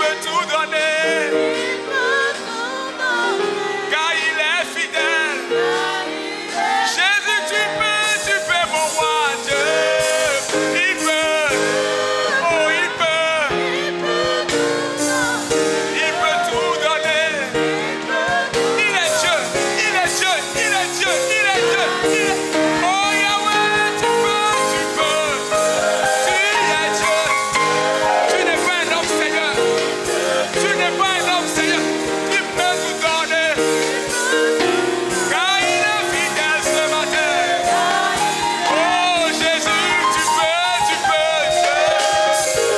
peut tout donner. Car il est fidèle. Jésus, tu peux, mon roi Dieu. Il peut, oh il peut. Il peut tout donner. Il est Dieu, il est Dieu, il est Dieu, il est Dieu. Il est... Oh Yahweh, tu peux. Tu es Dieu. Tu n'es pas un homme Seigneur. Tu n'es pas un homme Seigneur. Tu peux tout donner. Car il est fidèle ce matin. Oh Jésus, tu peux.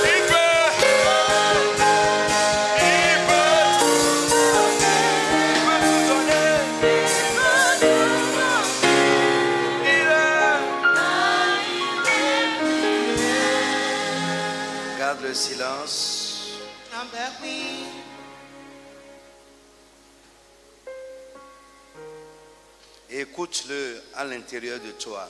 Il peut. Il peut tout donner. Garde le silence. Et écoute-le à l'intérieur de toi.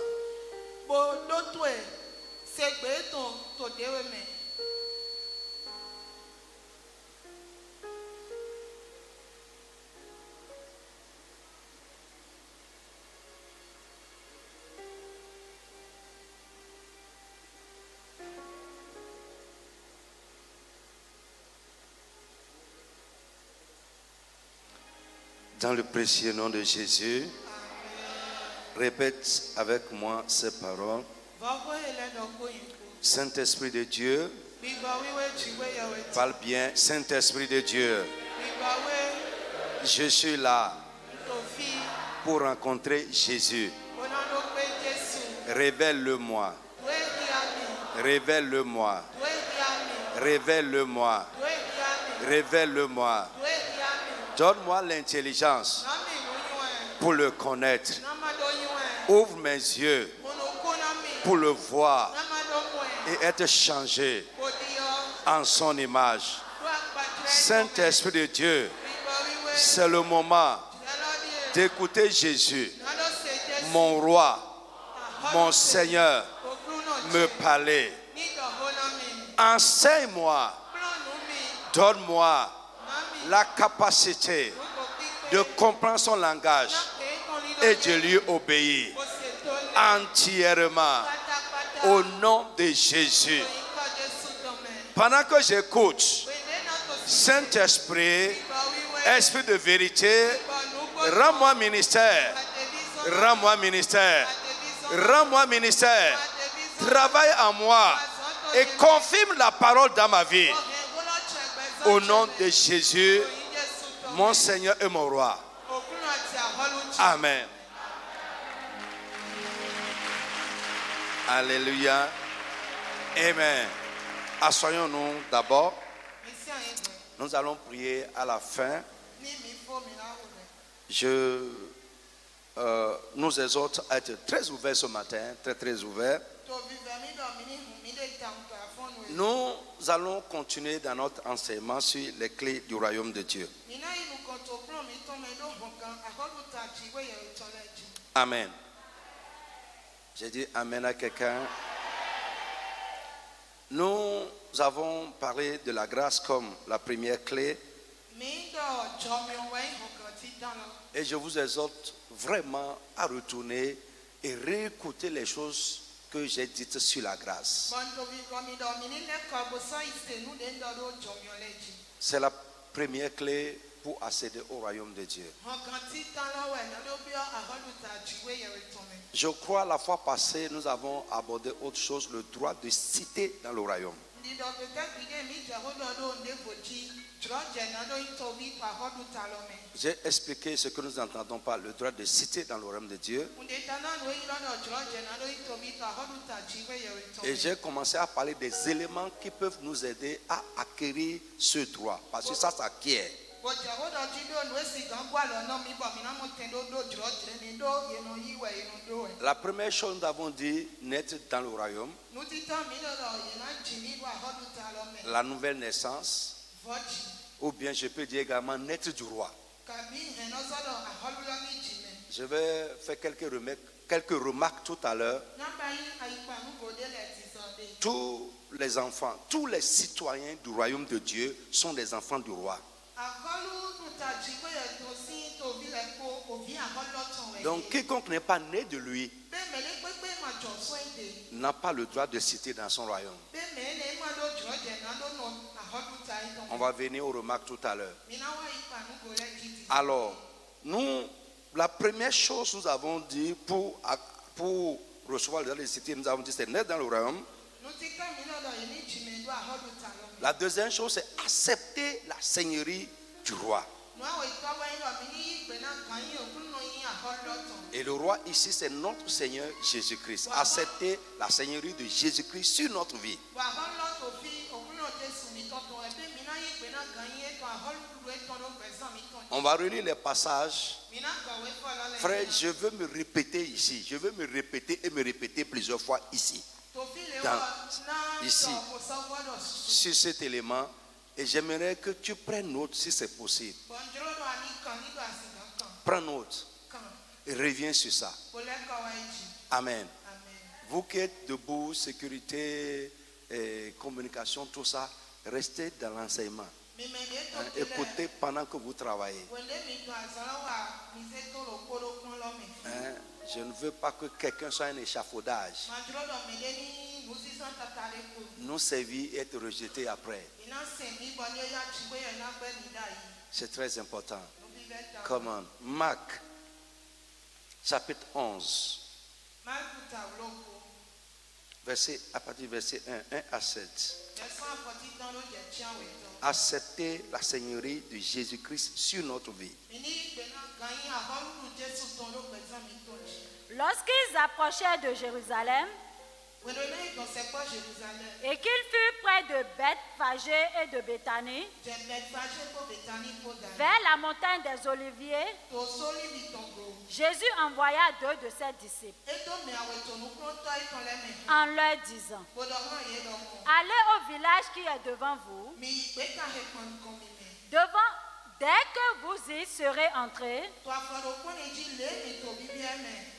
Dans le précieux nom de Jésus, répète avec moi ces paroles. Saint-Esprit de Dieu, parle bien. Saint-Esprit de Dieu, je suis là pour rencontrer Jésus. Révèle-le-moi. Révèle-le-moi. Révèle-le-moi. Révèle-le-moi. Donne-moi l'intelligence pour le connaître. Ouvre mes yeux pour le voir et être changé en son image. Saint-Esprit de Dieu, c'est le moment d'écouter Jésus, mon roi, mon Seigneur, me parler. Enseigne-moi, donne-moi la capacité de comprendre son langage et de lui obéir entièrement au nom de Jésus. Pendant que j'écoute, Saint-Esprit, Esprit de vérité, rends-moi ministère, rends-moi ministère, rends-moi ministère, travaille en moi et confirme la parole dans ma vie. Au nom de Jésus, mon Seigneur et mon roi. Amen. Alléluia. Amen. Assoyons-nous d'abord. Nous allons prier à la fin. Je nous exhorte à être très ouverts ce matin, très ouverts. Nous allons continuer dans notre enseignement sur les clés du royaume de Dieu. Amen. J'ai dit Amen à quelqu'un. Nous avons parlé de la grâce comme la première clé. Et je vous exhorte vraiment à retourner et réécouter les choses que j'ai dites sur la grâce. C'est la première clé pour accéder au royaume de Dieu. Je crois la fois passée, nous avons abordé autre chose, le droit de citer dans le royaume. J'ai expliqué ce que nous entendons par le droit de citer dans le royaume de Dieu. Et j'ai commencé à parler des éléments qui peuvent nous aider à acquérir ce droit. Parce que ça s'acquiert. La première chose, nous avons dit, naître dans le royaume. La nouvelle naissance. Ou bien je peux dire également naître du roi. Je vais faire quelques remarques tout à l'heure. Tous les enfants, tous les citoyens du royaume de Dieu sont des enfants du roi. Donc quiconque n'est pas né de lui n'a pas le droit de citer dans son royaume. On va venir aux remarques tout à l'heure. Alors, la première chose nous avons dit pour recevoir le droit de citer, nous avons dit c'est naître dans le royaume. La deuxième chose, c'est accepter la seigneurie du roi. Et le roi ici, c'est notre Seigneur Jésus-Christ. Accepter la seigneurie de Jésus-Christ sur notre vie. On va relire les passages. Frère, je veux me répéter ici. Je veux me répéter et me répéter plusieurs fois ici. Ici, sur cet élément. Et j'aimerais que tu prennes note si c'est possible. Prends note. Et reviens sur ça. Amen. Vous qui êtes debout, sécurité, communication, tout ça, restez dans l'enseignement. Écoutez pendant que vous travaillez. Je ne veux pas que quelqu'un soit un échafaudage. Nous servir et être rejeté après. C'est très important. Come on. Marc, chapitre 11. À partir du verset 1 à 7. Accepter la seigneurie de Jésus-Christ sur notre vie. Lorsqu'ils approchèrent de Jérusalem et qu'ils furent près de Bethphagée et de Béthanie, vers la montagne des Oliviers, Jésus envoya 2 de ses disciples en leur disant: allez au village qui est devant vous. Dès que vous y serez entrés,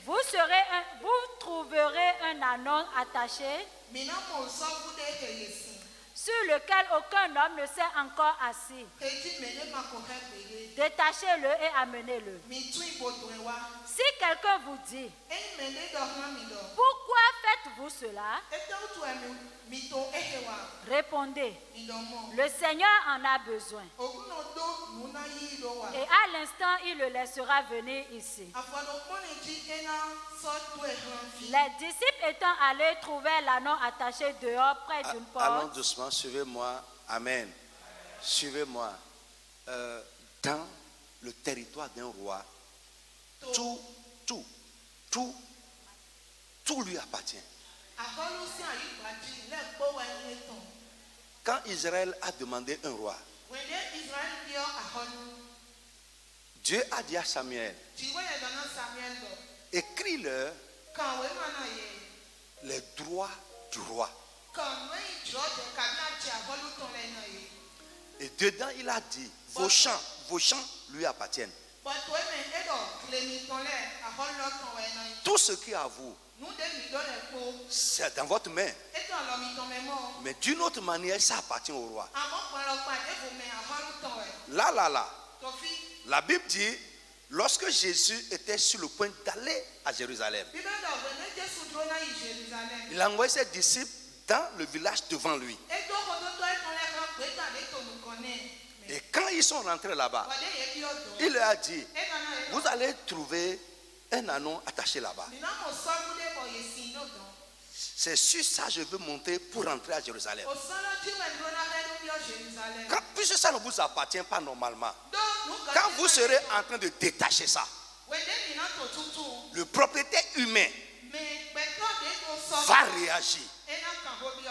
vous trouverez un ânon attaché sur lequel aucun homme ne s'est encore assis. Détachez-le et amenez-le. Si quelqu'un vous dit: pourquoi faites-vous cela? Répondez: le Seigneur en a besoin. Et à l'instant, il le laissera venir ici. Les disciples étant allés trouver l'ânon attaché dehors près d'une porte. Allons doucement, suivez-moi. Amen. Suivez-moi. Dans le territoire d'un roi, tout lui appartient. Quand Israël a demandé un roi, Dieu a dit à Samuel: écris-leur les droits du roi. Et dedans, il a dit: vos champs lui appartiennent. Tout ce qui est à vous, c'est dans votre main. Mais d'une autre manière, ça appartient au roi. Là. La Bible dit, lorsque Jésus était sur le point d'aller à Jérusalem, il a envoyé ses disciples dans le village devant lui. Et quand ils sont rentrés là-bas, il leur a dit: vous allez trouver un ânon attaché là-bas. C'est sur ça que je veux monter pour rentrer à Jérusalem. Puisque ça ne vous appartient pas normalement, quand vous serez en train de détacher ça, le propriétaire humain va réagir.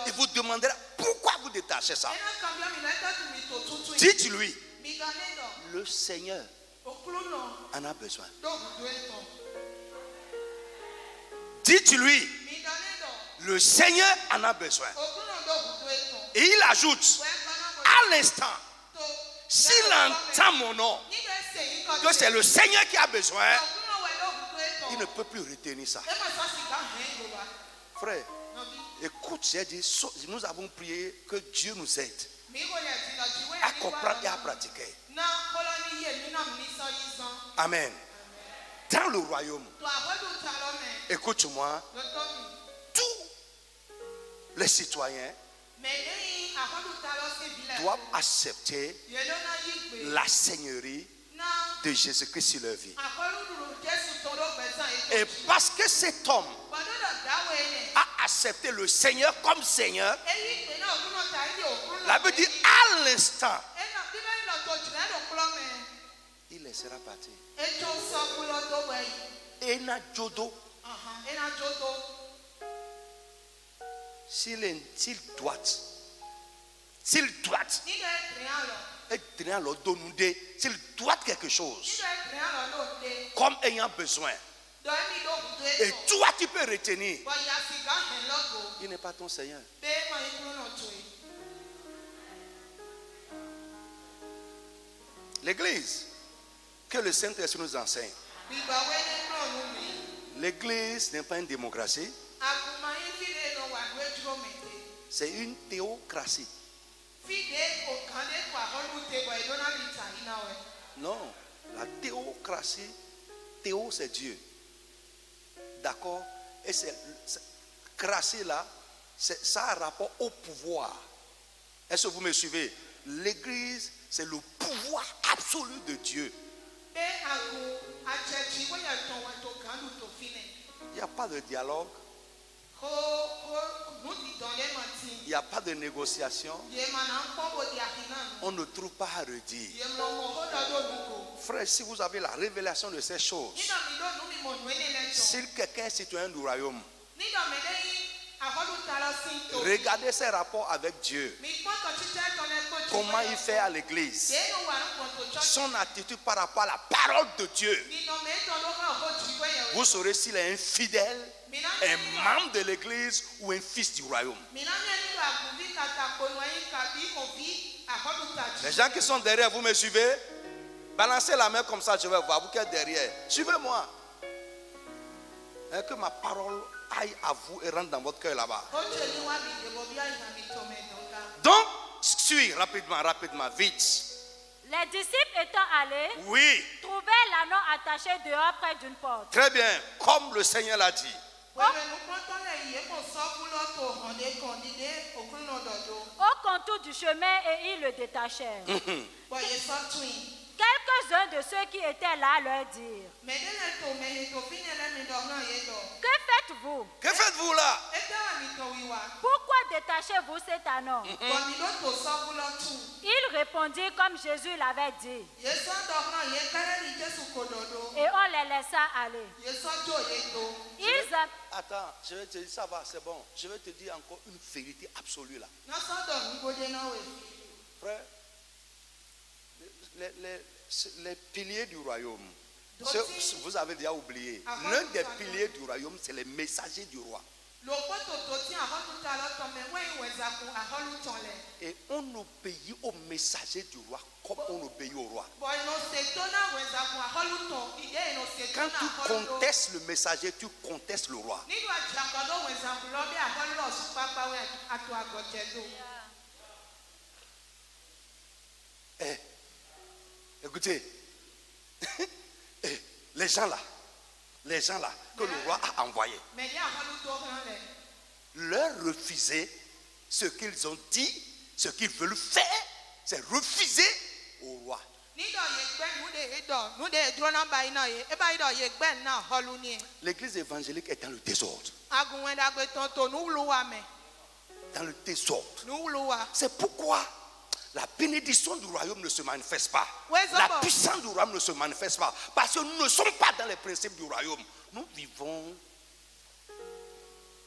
Il vous demandera pourquoi vous détachez ça. Dites-lui: le Seigneur en a besoin. Dites-lui: le Seigneur en a besoin. Et il ajoute: à l'instant, s'il entend mon nom, que c'est le Seigneur qui a besoin, Il ne peut plus retenir ça. Frère, écoute, j'ai dit, nous avons prié que Dieu nous aide à comprendre et à pratiquer. Amen. Dans le royaume, écoute-moi, tous les citoyens doivent accepter la seigneurie de Jésus-Christ sur leur vie. Et parce que cet homme a accepté le Seigneur comme Seigneur, la Bible dit à l'instant, il laissera partir. Ena Jodo, s'il doit s'il doit quelque chose comme ayant besoin, et toi tu peux retenir, il n'est pas ton Seigneur. L'église que le Saint-Esprit nous enseigne, l'église n'est pas une démocratie, c'est une théocratie. Non, la théocratie, théo c'est Dieu. D'accord? Et cratie là, ça a rapport au pouvoir. Est-ce que vous me suivez? L'église, c'est le pouvoir absolu de Dieu. Il n'y a pas de dialogue. Il n'y a pas de négociation. On ne trouve pas à redire. Frère, si vous avez la révélation de ces choses, si quelqu'un est citoyen du royaume, regardez ses rapports avec Dieu. Comment il fait à l'église. Son attitude par rapport à la parole de Dieu. Vous saurez s'il est un fidèle, un membre de l'église ou un fils du royaume. Les gens qui sont derrière, vous me suivez? Balancez la main comme ça, je vais voir. Vous qui êtes derrière, suivez-moi. Et que ma parole aille à vous et rentre dans votre cœur là-bas. Donc, suis rapidement, vite. Les disciples étant allés, oui, trouvèrent l'anneau attaché dehors près d'une porte. Très bien, comme le Seigneur l'a dit. Au contour du chemin, et ils le détachèrent. Quelques-uns de ceux qui étaient là leur dirent: que faites-vous? Que faites-vous là? Pourquoi détachez-vous cet anneau? Il répondit comme Jésus l'avait dit. Et on les laissa aller. Attends, je vais te dire, ça va, c'est bon. Je vais te dire encore une vérité absolue là. Frère, les piliers du royaume, vous avez déjà oublié. L'un des piliers du royaume, c'est les messagers du roi. Et on obéit aux messagers du roi comme on obéit au roi. Quand tu contestes le messager, tu contestes le roi. Écoutez, les gens là que le roi a envoyés, leur refuser ce qu'ils ont dit, ce qu'ils veulent faire, c'est refuser au roi. L'église évangélique est dans le désordre. Dans le désordre. C'est pourquoi la bénédiction du royaume ne se manifeste pas. La puissance du royaume ne se manifeste pas. Parce que nous ne sommes pas dans les principes du royaume. Nous vivons.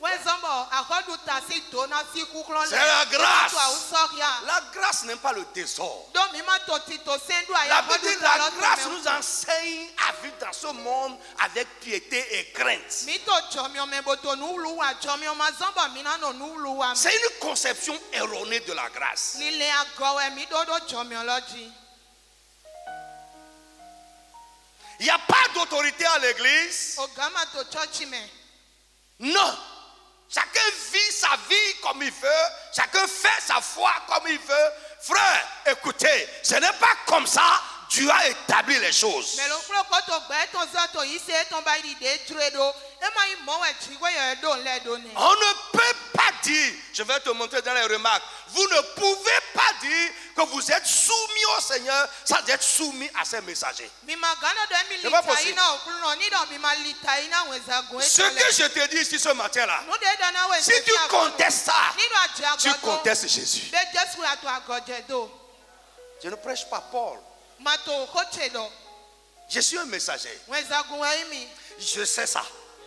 C'est la grâce. La grâce n'est pas le désordre. La grâce nous enseigne à vivre dans ce monde avec piété et crainte. C'est une conception erronée de la grâce. Il n'y a pas d'autre autorité à l'église? Non. Chacun vit sa vie comme il veut. Chacun fait sa foi comme il veut. Frère, écoutez, ce n'est pas comme ça Dieu a établi les choses. On ne peut pas dire, je vais te montrer dans les remarques, vous ne pouvez pas dire que vous êtes soumis au Seigneur sans être soumis à ses messagers. C'est pas possible. Ce que je te dis ici ce matin-là, si tu contestes ça, tu contestes Jésus. Je ne prêche pas Paul. Je suis un messager. Je sais ça.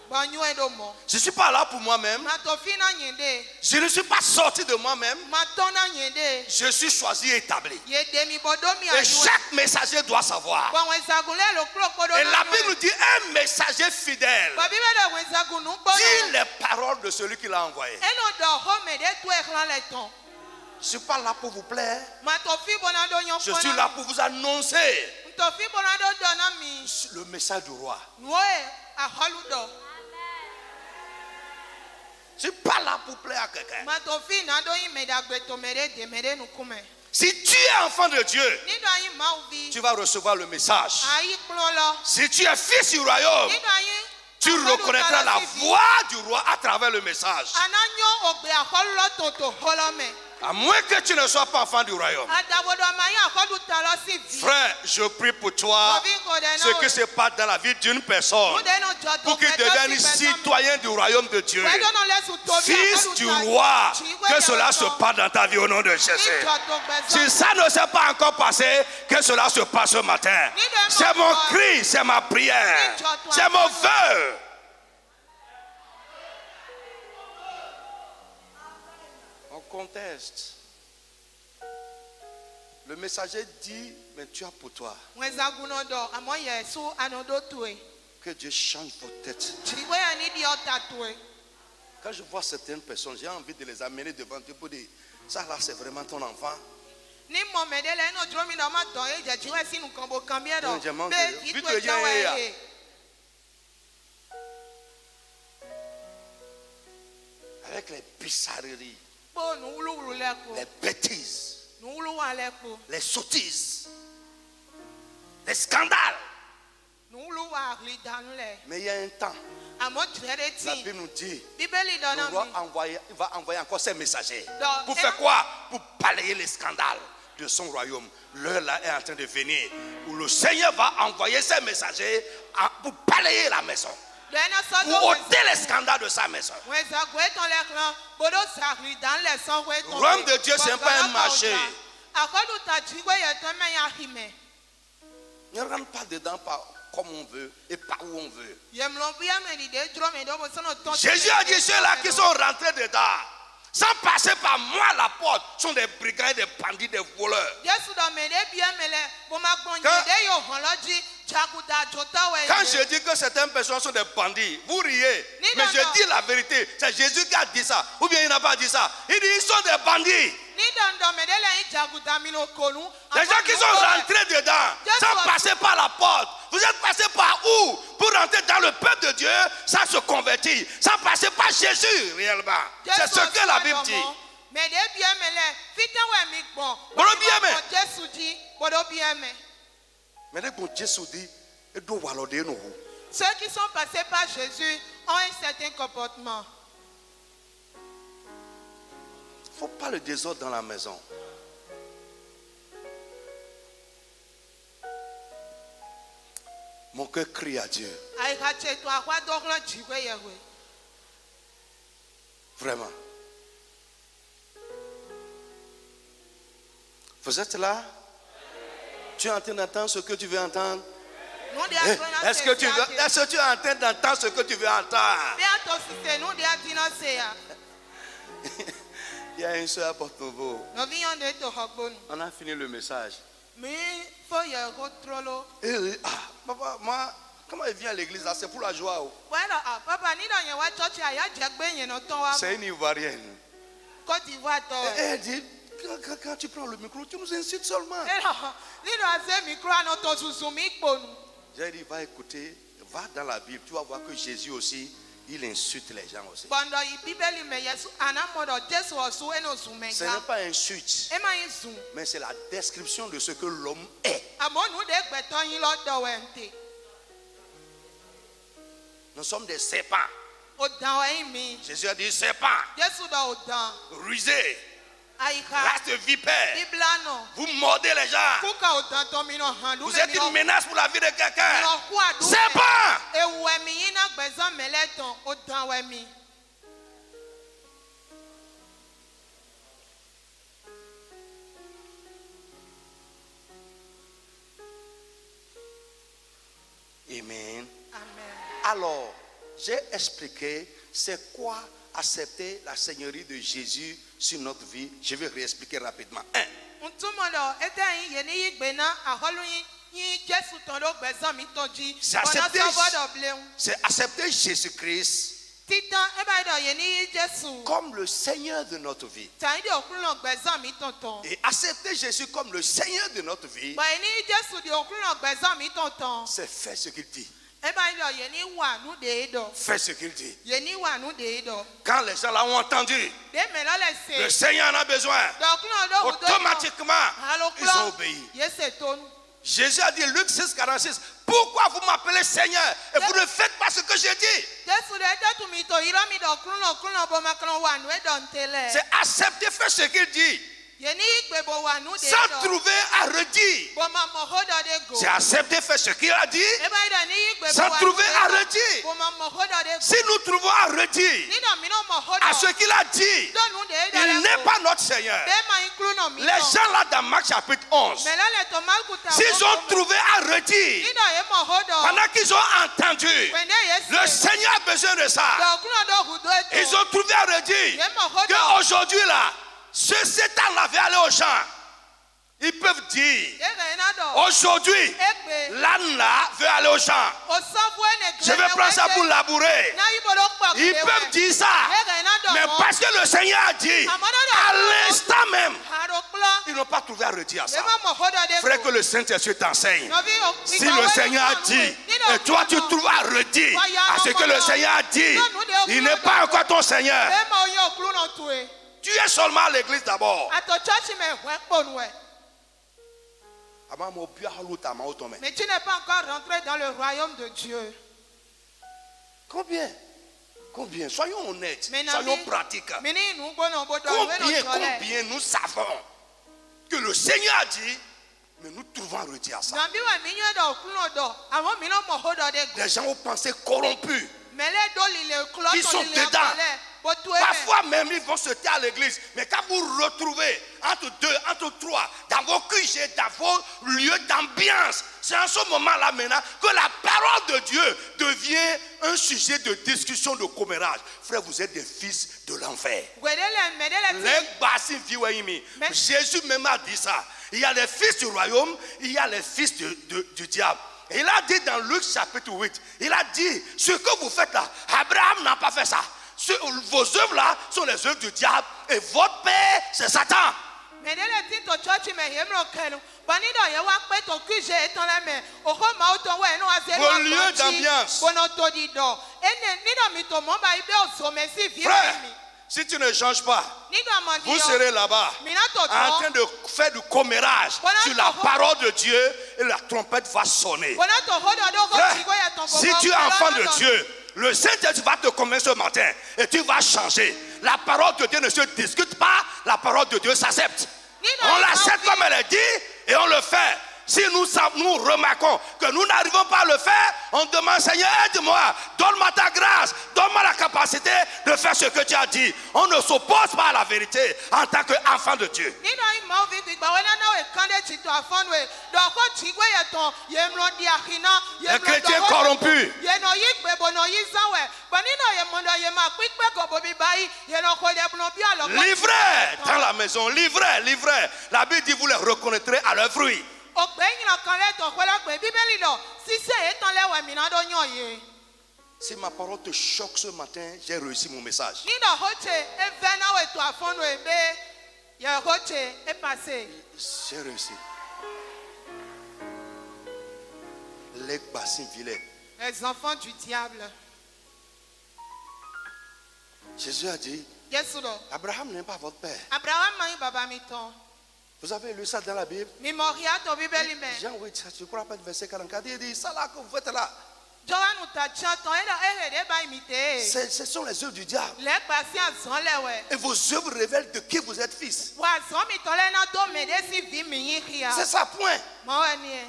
Je ne suis pas là pour moi-même. Je ne suis pas sorti de moi-même. Je suis choisi et établi. Et chaque messager doit savoir. Et la Bible nous dit un messager fidèle dit les paroles de celui qui l'a envoyé. Je ne suis pas là pour vous plaire. Je suis là pour vous annoncer le message du roi. Je ne suis pas là pour plaire à quelqu'un. Si tu es enfant de Dieu, tu vas recevoir le message. Si tu es fils du royaume, tu reconnaîtras la voix du roi à travers le message. À moins que tu ne sois pas enfant du royaume. Frère, je prie pour toi ce qui se passe dans la vie d'une personne pour qu'il devienne citoyen du royaume de Dieu. Fils du roi, que cela se passe dans ta vie au nom de Jésus. Si ça ne s'est pas encore passé, que cela se passe ce matin. C'est mon cri, c'est ma prière, c'est mon vœu. Conteste. Le messager dit, mais tu as pour toi que Dieu change votre tête. Quand je vois certaines personnes, j'ai envie de les amener devant Dieu pour dire, ça là c'est vraiment ton enfant. Avec les bizarreries, les bêtises, les sottises, les scandales. Mais il y a un temps, la Bible nous dit, le roi va envoyer encore ses messagers. Pour faire quoi? Pour balayer les scandales de son royaume. L'heure là est en train de venir où le Seigneur va envoyer ses messagers pour balayer la maison, pour ôter les scandales de sa maison. Le royaume de Dieu, ce n'est pas un marché. Ne rentre pas dedans comme on veut et pas où on veut. Jésus a dit, ceux-là qui sont rentrés dedans, sans passer par moi la porte, sont des brigands, des bandits, des voleurs. Quand je dis que certaines personnes sont des bandits, vous riez. Mais je dis la vérité. C'est Jésus qui a dit ça. Ou bien il n'a pas dit ça. Il dit ils sont des bandits. Les gens qui sont rentrés dedans, sans passer par la porte. Vous êtes passés par où? Pour rentrer dans le peuple de Dieu, sans se convertir, sans passer par Jésus réellement. C'est ce que la Bible dit. Ceux qui sont passés par Jésus ont un certain comportement. Il ne faut pas le désordre dans la maison. Mon cœur crie à Dieu. Vraiment. Vous êtes là? Tu es en train d'entendre ce que tu veux entendre? Est-ce que tu es en train d'entendre ce que tu veux entendre? Il y a une soeur à Porto-Novo. On a fini le message. Papa, moi, comment il vient à l'église là? C'est pour la joie. C'est une Ivoirienne. Elle dit, quand tu prends le micro, tu nous incites seulement. J'ai dit, va écouter, va dans la Bible, tu vas voir que Jésus aussi, il insulte les gens aussi. Ce n'est pas un suite, mais c'est la description de ce que l'homme est. Nous sommes des serpents. Jésus a dit serpent, rusé, race de vipère. Vous mordez les gens. Vous êtes une menace pour la vie de quelqu'un. Serpent. Amen. Alors, j'ai expliqué c'est quoi accepter la seigneurie de Jésus sur notre vie. Je vais réexpliquer rapidement. 1. C'est accepter Jésus-Christ comme le Seigneur de notre vie. Et accepter Jésus comme le Seigneur de notre vie, c'est faire ce qu'il dit. Fais ce qu'il dit. Quand les gens l'ont entendu, le Seigneur en a besoin. Automatiquement, ils ont obéi. Jésus a dit, Luc 6, 46, pourquoi vous m'appelez Seigneur et vous ne faites pas ce que j'ai dit? C'est accepter, faire ce qu'il dit, sans trouver à redire. C'est accepter, faire ce qu'il a dit, sans trouver à redire. Si nous trouvons à redire à ce qu'il a dit, il n'est pas notre Seigneur. Les gens là dans Marc chapitre 11, s'ils ont trouvé à redire, pendant qu'ils ont entendu, le Seigneur a besoin de ça. Ils ont trouvé à redire qu'aujourd'hui là, ce Satan-là veut aller au champ. Ils peuvent dire, aujourd'hui, l'âne là veut aller au champ. Je vais prendre ça pour labourer. Ils peuvent dire ça. Mais parce que le Seigneur a dit, à l'instant même, ils n'ont pas trouvé à redire ça. Frère, que le Saint-Esprit t'enseigne. Si le Seigneur a dit, et toi tu trouves à redire à ce que le Seigneur a dit, il n'est pas encore ton Seigneur. Tu es seulement à l'église d'abord. Mais tu n'es pas encore rentré dans le royaume de Dieu. Combien? Soyons honnêtes, soyons pratiques. Combien nous savons que le Seigneur a dit, mais nous trouvons à redire ça. Les gens ont pensé corrompus. Ils sont dedans. Parfois même ils vont se taire à l'église. Mais quand vous retrouvez entre deux, entre trois, dans vos QG, dans vos lieux d'ambiance, c'est en ce moment-là maintenant que la parole de Dieu devient un sujet de discussion, de commérage. Frère, vous êtes des fils de l'enfer. Jésus même a dit ça. Il y a les fils du royaume, il y a les fils du diable. Et il a dit dans Luc chapitre 8, il a dit, ce que vous faites là, Abraham n'a pas fait ça. Vos œuvres là sont les œuvres du diable et votre père c'est Satan. Vos lieux d'ambiance. Frère, si tu ne changes pas, vous serez là-bas en train de faire du commérage sur la parole de Dieu et la trompette va sonner. Frère, si tu es enfant de Dieu, le Saint-Esprit va te convaincre ce matin et tu vas changer. La parole de Dieu ne se discute pas, la parole de Dieu s'accepte. On l'accepte comme elle est dit et on le fait. Si nous remarquons que nous n'arrivons pas à le faire, on demande, Seigneur, aide-moi, donne-moi ta grâce, donne-moi la capacité de faire ce que tu as dit. On ne s'oppose pas à la vérité en tant qu'enfant de Dieu. Les chrétiens corrompus. Livrés dans la maison, livrés. La Bible dit, vous les reconnaîtrez à leurs fruits. Si ma parole te choque ce matin, j'ai réussi mon message. J'ai réussi. Les bassins vilains. Les enfants du diable. Jésus a dit, Yesu do. Abraham n'est pas votre père. Abraham mayi baba mi ton. Vous avez lu ça dans la Bible? Memoria to bibeli me. Jean 8, je crois pas, verset 44, il dit, ça là que vous faites là, Johan ta chanton et de ba imiter. ce sont les œuvres du diable. Les basi azon lewe. Et vos œuvres révèlent de qui vous êtes fils. Wa zon mi ton le na do me de si vi mi yin kia. C'est ça, point. Mo eni e.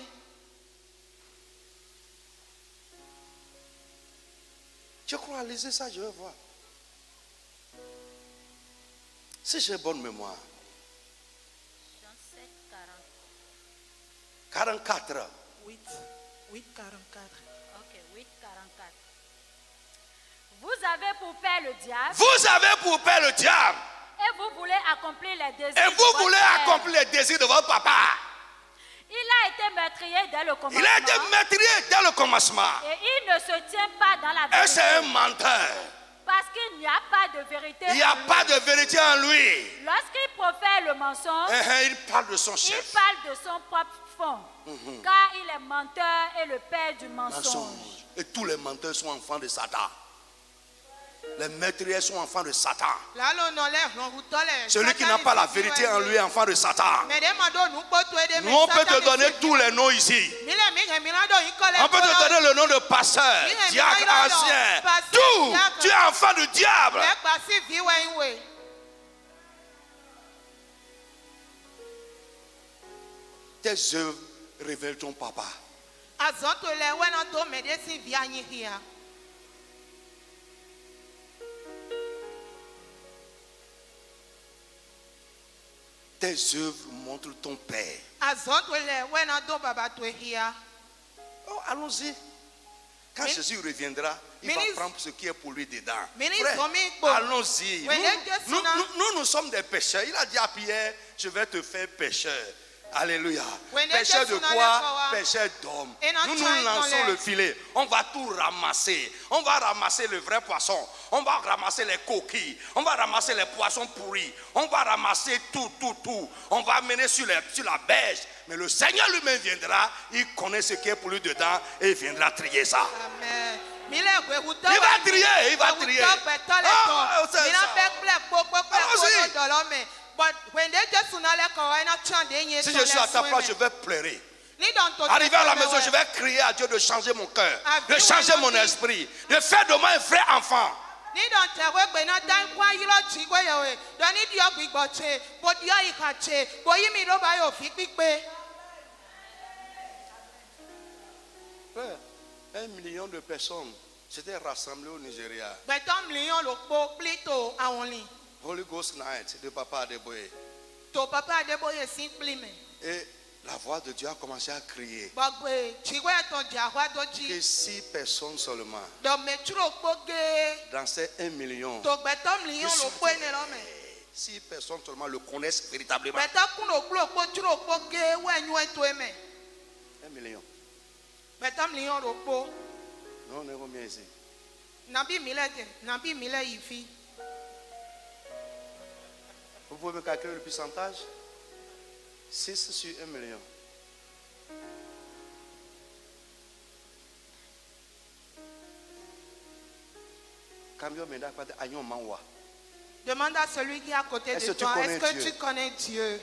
Je crois, lisez ça, je vais voir. Si j'ai bonne mémoire. Jean 7, 44. 8 44. Ok, 8, 44. Vous avez pour père le diable Vous avez pour père le diable. et vous voulez accomplir les désirs Et de vous votre voulez père. accomplir les désirs de votre papa. Il a été meurtrier dès le commencement. Il a été meurtrier dès le commencement. Et il ne se tient pas dans la Et vérité. c'est un menteur. Parce qu'il n'y a pas de vérité. Il n'y a en lui. pas de vérité en lui. Lorsqu'il profère le mensonge, Il parle de son il chef. parle de son propre fond. Car il est menteur et le père du mensonge. Mensonge. Et tous les menteurs sont enfants de Satan. Les meurtriers sont enfants de Satan. La lo no le hlon hutole. Celui qui n'a pas la vérité en lui est enfant de Satan. Mais de ma do nu poto e de me. Nous, on peut te donner tous les noms ici. Mile mi ke mi la do yin kole. On peut te donner le nom de pasteur, diacre, ancien. Tout. Tu es enfant du diable. Le basi vi we we. Tes œuvres révèlent ton papa. Azon to le we na do me de si vi anyi hia. Tes œuvres montrent ton père. Azon to le we na do baba to hia. Oh, allons-y. Quand Jésus reviendra, il va Ministre- prendre ce qui est pour lui dedans. Ministre Frère, Domingo. allons-y. Ouais, Nous sommes des pécheurs. Il a dit à Pierre, je vais te faire pécheur. Alléluia. Ouais, Pécheur de Jésus quoi? n'a pas- Pécheur d'homme. Et dans Nous Tchaï, nous lançons dans le les- filet. On va tout ramasser. On va ramasser le vrai poisson. On va ramasser les coquilles. On va ramasser les poissons pourris. On va ramasser tout. On va amener sur la berge. Mais le Seigneur lui-même viendra. Il connaît ce qui est pour lui dedans. Et il viendra trier ça. Amen. Mile gwe huto. Il va trier, il va trier. Ah, c'est Mina ça. pe ple kpokpo Allons-y. kpokpo dolo me. But when they just na le ko na chan de yin Si so je suis à ta le place, je swim. vais pleurer. Ni don to. Arrivé à la maison, je vais crier à Dieu de changer mon cœur, de changer mon esprit, de faire de moi un vrai enfant. Ni don te we gbe na dan kwa yiro chi gwe yo we. Do ni dio gbigbo che, bo dio ika che, bo yi mi lo ba yo fi pipe. Frère, 1 million de personnes s'étaient rassemblées au Nigeria. Gbe ton million lo po plito awon li. Holy Ghost Night de Papa Adeboye. To papa Adeboye sin pli me. Et la voix de Dieu a commencé à crier Gbogbo chi gwe ton ja wa do que ji. 6 personnes seulement Do me churo po ge. dans ces 1 million, To gbe ton million lo po ne lo me. 6 personnes seulement le connaissent véritablement. Beta kuno klo po churo po ge we nyu to eme. 1 million. Beta million lo po. Non, on est combien ici? Nabi mile ifi. Vous pouvez me calculer le pourcentage? 6 sur 1 million. Cambio me da pas de agnon manwa. Demande à celui qui est à côté Est-ce de que tu toi, connais est-ce que Dieu? tu connais Dieu?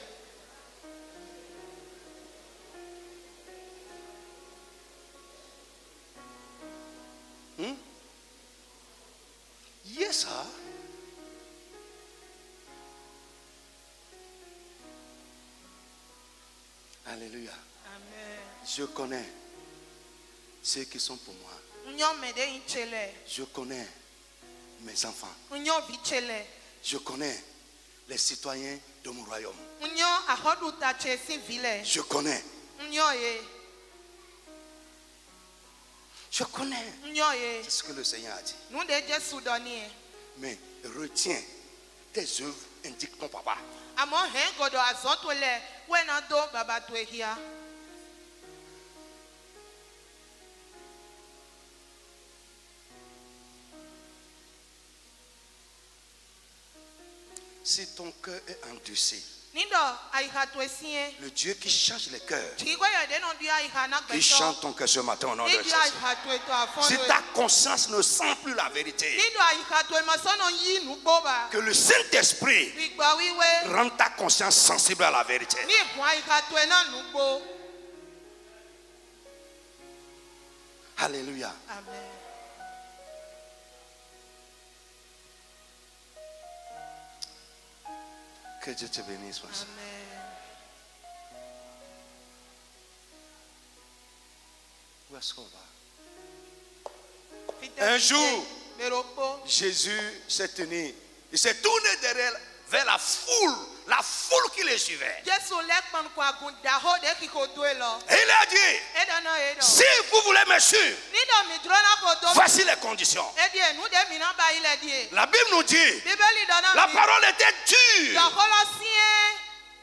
Yes, sir. Alléluia. Amen. Je connais ceux qui sont pour moi. Nyon me de inchele. Je connais mes enfants. Nyon vichele. Je connais les citoyens de mon royaume. Nyon ahodu ta che si vile. Je connais. Nyon ye. Je connais. Nyon ye. C'est ce que le Seigneur a dit. Nous de Jésus donné. Mais retiens, tes œuvres indiquent ton papa. Amo hen godo azonto le. Wena do baba to hia. Si ton cœur est endurci, Le Dieu qui change les cœurs. Qui chante ton cœur ce matin au nom de Jésus. Si ta conscience ne sent plus la vérité, que le Saint-Esprit rend ta conscience sensible à la vérité. Alléluia. Amen. Que Dieu te bénisse, ma soeur. Où est-ce qu'on va? Un jour, Jésus s'est tenu. Il s'est tourné vers la foule qui le suivait. Et il a dit, si vous voulez me suivre, voici les conditions. La Bible nous dit, la parole était dure.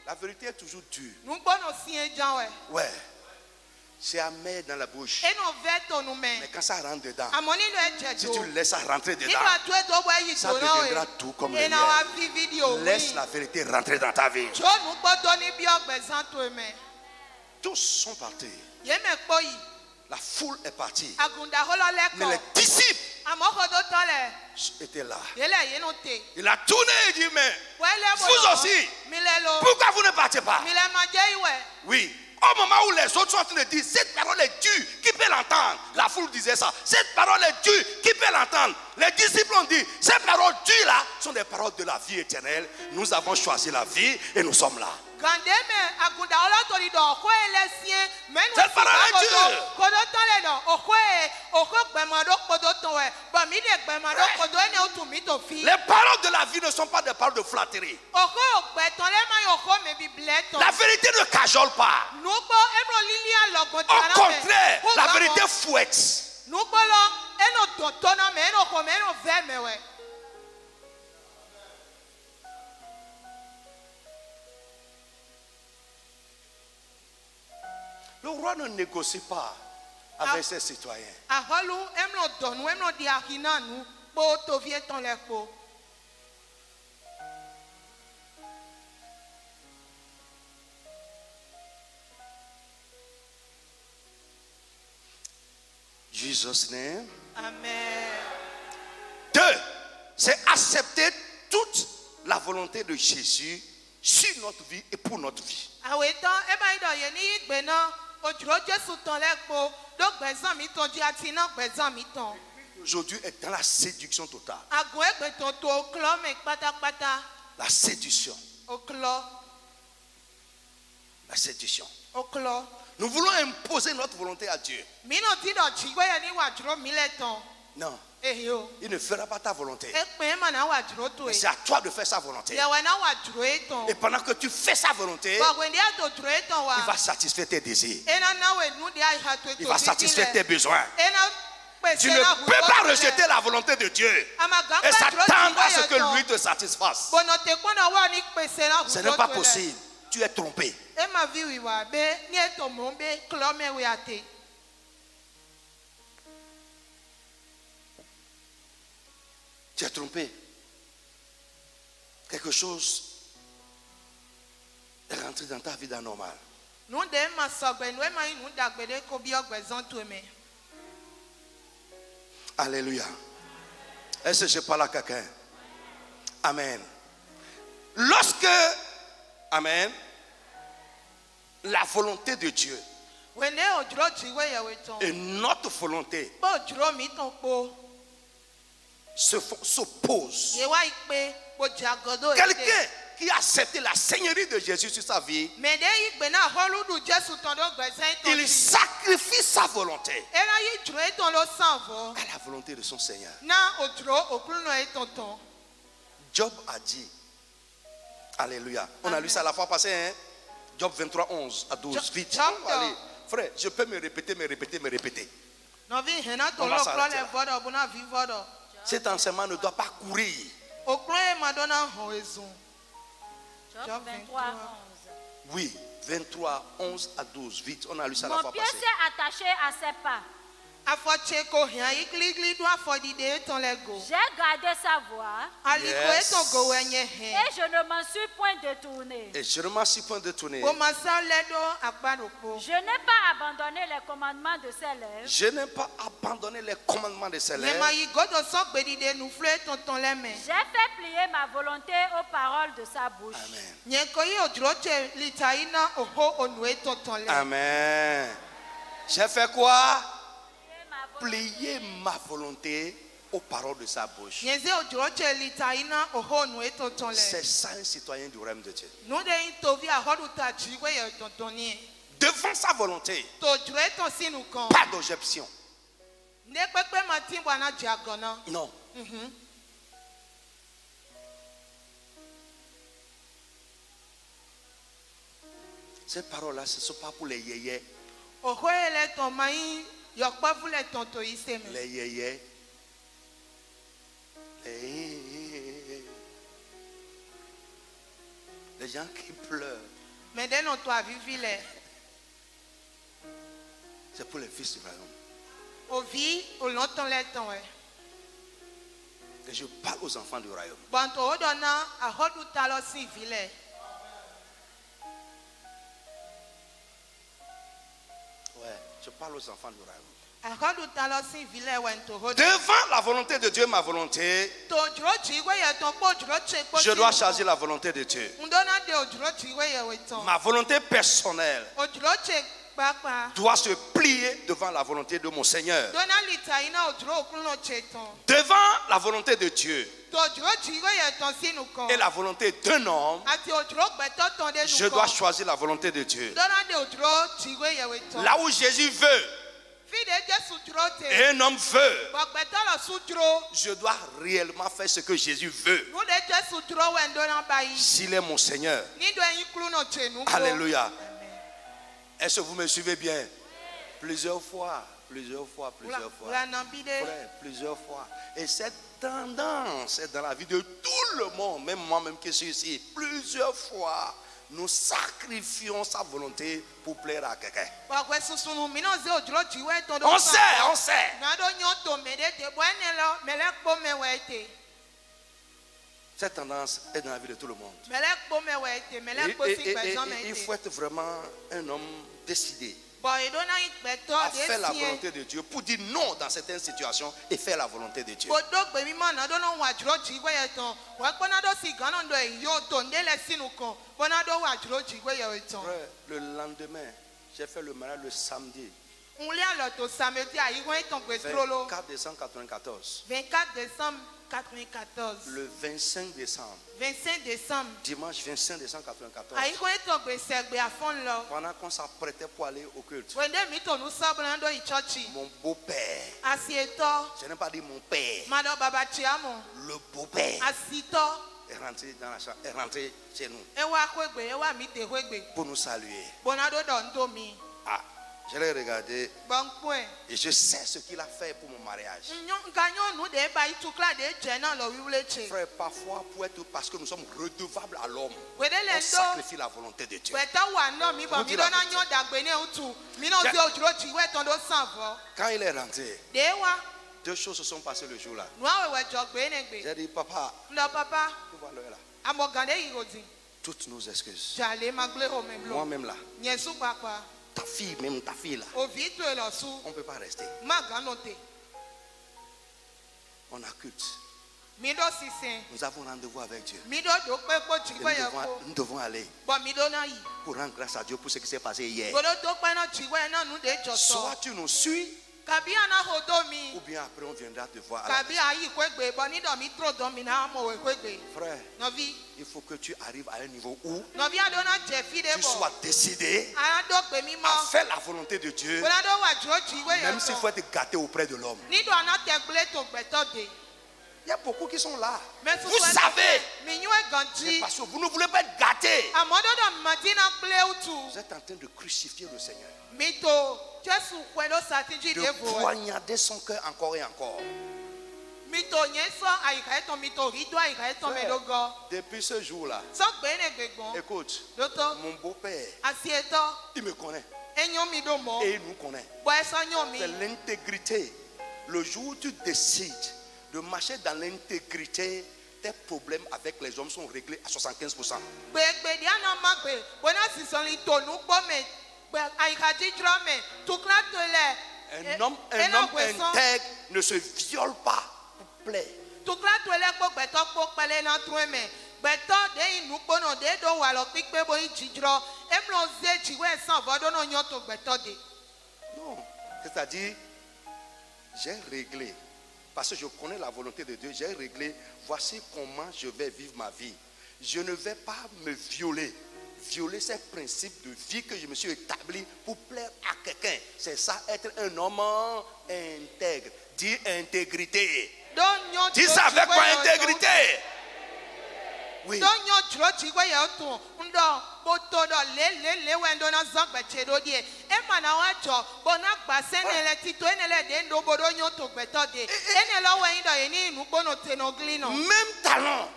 La vérité est toujours dure. Ouais. C'est amer dans la bouche. Mais quand ça rentre dedans, si tu laisses ça rentrer dedans, ça deviendra tout comme le miel. Laisse la vérité rentrer dans ta vie. Tous sont partis. La foule est partie. Mais les disciples étaient là. Il a tourné et dit, mais vous aussi, pourquoi vous ne partez pas? Oui. Au moment où les autres sont en train de dire, cette parole est dure, qui peut l'entendre? La foule disait ça. Cette parole est dure, qui peut l'entendre? Les disciples ont dit, ces paroles dures là sont des paroles de la vie éternelle. Nous avons choisi la vie et nous sommes là. Cette parole est dure. Les paroles de la vie ne sont pas des paroles de flatterie. La vérité ne cajole pas. Au contraire, la vérité fouette. Le roi ne négocie pas avec ses citoyens. Jesus' name. Amen. 2. C'est accepter toute la volonté de Jésus sur notre vie et pour notre vie. Aujourd'hui est dans la séduction totale. La séduction. La séduction. Nous voulons imposer notre volonté à Dieu. Non. Il ne fera pas ta volonté. Mais c'est à toi de faire sa volonté. Et pendant que tu fais sa volonté, il va satisfaire tes désirs. Il va satisfaire tes besoins. Tu ne peux pas rejeter la volonté de Dieu et s'attendre à ce que lui te satisfasse. Ce n'est pas possible. Tu es trompé. Tu es trompé. Quelque chose est rentré dans ta vie d'anormal. Alléluia. Est-ce que je parle à quelqu'un? Amen. Lorsque, amen, la volonté de Dieu et notre volonté s'opposent. Quelqu'un qui a accepté la seigneurie de Jésus sur sa vie, il sacrifie sa volonté à la volonté de son Seigneur. Job a dit, alléluia, on a lu ça la fois passée, hein? Job 23, 11 à 12, vite. Allez, frère, je peux me répéter. On va s'arrêter là. Cet enseignement ne doit pas courir. Job 23, 11. Oui, 23, 11 à 12, vite. On a lu ça la Mon fois pied passée. s'est attaché à ses pas. Afɔtse ko hɛn igligli do afɔdide etɔn le go. J'ai gardé sa voix Aliko etɔn go wɛ nye et hɛn. je ne m'en suis point détourné. Et je ne m'en suis point détourné. Komasa lɛ do akpadoko. Je n'ai pas abandonné les commandements de ses lèvres. Je n'ai pas abandonné les commandements de ses lèvres. Nyema yi godo sɔn gbedide nuflo etɔntɔn lɛ mɛ. J'ai fait plier ma volonté aux paroles de sa bouche. Amen. Nye ko yi odzro tse lita yi na oho onu etɔntɔn lɛ. Amen. J'ai fait quoi? Plier ma volonté. Plier ma volonté aux paroles de sa bouche. Nye ze odzro tse lita yi na oho onu etɔntɔn C'est lɛ. ça un citoyen du royaume de Dieu. Nu de yi tovi ahɔdu ta tsi we yɛ etɔntɔn ni. Devant sa volonté, To odzro etɔn sinu kan. pas d'objection. Ne kpekpe ma ti bɔ ana dze agɔna. Non. Ces paroles-là, ce ne sont pas pour les yéyés. Oho ye le tɔn ma yi yɔkpɔvu le tɔn to yi se me. Les yéyés. Les gens qui pleurent, Mɛ de nɔ to avivi lɛ. c'est pour les fils du royaume. Ovi olɔtɔn lɛ tɔn ɛ. Et je parle aux enfants du royaume. Bɔntɔ o dɔ na ahɔdu ta lɔ si vi lɛ. Ouais, je parle aux enfants du royaume. Ahɔdu ta lɔ si vi lɛ wɛ nto ho. Devant la volonté de Dieu, ma volonté, To odzro tsi we yɛ tɔn kpɔ odzro tse kpɔ je dois choisir la volonté de Dieu. Ŋdɔna de odzro tsi we yɛ wɛ tɔn. Ma volonté personnelle Odzro tse kpakpa. doit se plier devant la volonté de mon Seigneur. Dɔna lita yi na odzro okunlɔ tse tɔn. Devant la volonté de Dieu To odzro tsi we yɛ tɔn sinu et kan. la volonté d'un homme, Ati odzro gbɛtɔ tɔn de je nu dois kan. choisir la volonté de Dieu. Dɔna de odzro tsi we yɛ wɛ tɔn. Là où Jésus veut Fi de Jesu dzro te. et un homme veut, Gbɔgbɛtɔ lɔ su dzro. je dois réellement faire ce que Jésus veut. Nu de Jesu dzro wɛ ndɔna ba yi. S'il est mon Seigneur. Ni do eyin klu nɔ tse nu ko. Alléluia. Est-ce que vous me suivez bien? Plusieurs fois, plusieurs fois, plusieurs fois. Wula bi de. Frère, plusieurs fois. Et cette tendance est dans la vie de tout le monde, même moi-même qui suis ici. Plusieurs fois, nous sacrifions sa volonté pour plaire à quelqu'un. Gbɔgbɛ susunu mi na ze odzro tsi we tɔn do. On sait, on sait. Na do nyɔ to me de te bɔ ene lɔ me lɛ kpɔ me wɛ te. Cette tendance est dans la vie de tout le monde. Me lɛ kpɔ me wɛ te me lɛ kpɔ si gbɛzɔn me Il te. faut être vraiment un homme décidé Bɔn edona yi gbɛtɔ à faire la de sie. volonté de Dieu pour dire non dans certaines situations et faire la volonté de Dieu. Bodo gbemi ma na do no wa dzro tsi we yɛ tɔn. Wa kpɔ na do si gana do eyi yo to ne lɛ sinu kan. Bɔ na do wa dzro tsi we yɛ tɔn. Frère, le lendemain, j'ai fait le mariage le samedi, Nwuli alɔ to samedi ayi ho etɔn gbe trolo. 24 décembre 1994. 24 décembre 94. Le 25 décembre, 25 décembre. dimanche 25 décembre 1994, Ayi ho etɔn gbe sɛgbe afɔn lɔ. pendant qu'on s'apprêtait pour aller au culte, Wende mi to nu sabula do yi tsɔtsi. mon beau-père, Asietɔ. je n'ai pas dit mon père, Ma dɔ baba tsiamu. le beau-père Asitɔ. est rentré dans la chambre, est rentré chez nous Ewa koegbe ewa mi te koegbe. pour nous saluer. Bona do dɔ ndo mi. Ah, je l'ai regardé Gbɔnkpɔɛ. et je sais ce qu'il a fait pour mon mariage. Nka nyɔnu de ba yi tukla de dze na lɔ wiwle tse. Frère, parfois, parce que nous sommes redevables à l'homme, Wede le on ndo. sacrifie la volonté de Dieu. Gbɛtɔ wa nɔ mi bɔ Vous mi dites dɔ la na vérité. nyɔ dagbe ne ŋutu. Mi na Ja- zi odzro tsi wɛ tɔn do san vɔ. Quand il est rentré, De wa. deux choses se sont passées le jour-là. Nua wɛwɛ dzɔgbe ne gbe. J'ai dit, papa, Ndɔ papa. tu vois l'heure là. Amɔ gan de yi o di. Toutes nos excuses. Dzale ma gble o me blo. Moi-même là, Nye su kpakpa. ta fille, même ta fille là, Ovi to elɔ su. on ne peut pas rester. Ma gan no te. On a culte. Mi do sisen. Nous avons rendez-vous avec Dieu. Mi do do kpekpo tsi Et wɛ yɛ ko. nous devons aller Bɔn mi do na yi. pour rendre grâce à Dieu pour ce qui s'est passé hier. Gbolo to kpɛ na tsi wɛ na nu de dzɔ Soit sɔ. tu nous suis, Kabi ana ho do mi. ou bien après on viendra te voir. À la Kabi ayi koegbe bɔn ni dɔ mi tro dɔn mi na amɔ wɛ koegbe. maison. Frère, Nɔvi. il faut que tu arrives à un niveau où Nɔvi aɖewo na dze fi de tu bɔ. sois décidé Aya do gbe mi à mɔ. faire la volonté de Dieu, Gbolo aɖewo wa dzro tsi wɛ même yɛ s'il tɔn. faut être gâté auprès de l'homme. Ni do ana te gble to gbɛtɔ de. Il y a beaucoup qui sont là. Mɛ Vous susu savez, mi nyuɛ gan mais dzi. parce que vous ne voulez pas être gâté. Amɔ do dɔ madi na gble utu. Vous êtes en train de crucifier le Seigneur, Mi to Jesu kpɛ do sati dzi de de vo. poignarder son cœur encore et encore. Mi to nye sɔ ayika etɔn mi to ri do ayika etɔn mi do gɔ. Depuis ce jour-là, Sɔ gbe ne gbe gbɔn. écoute, Do to mon beau-père, asietɔ. il me connaît. Et il nous connaît. C'est l'intégrité. Le jour où tu décides de marcher dans l'intégrité, tes problèmes avec les hommes sont réglés à 75%. Un homme intègre ne se viole pas pour plaire. Non, c'est-à-dire, j'ai réglé, parce que je connais la volonté de Dieu, j'ai réglé, voici comment je vais vivre ma vie. Je ne vais pas me violer ces principes de vie que je me suis établi pour plaire à quelqu'un. C'est ça, être un homme intègre. Dis intégrité. Dis ça avec moi, intégrité. Oui. Même talent.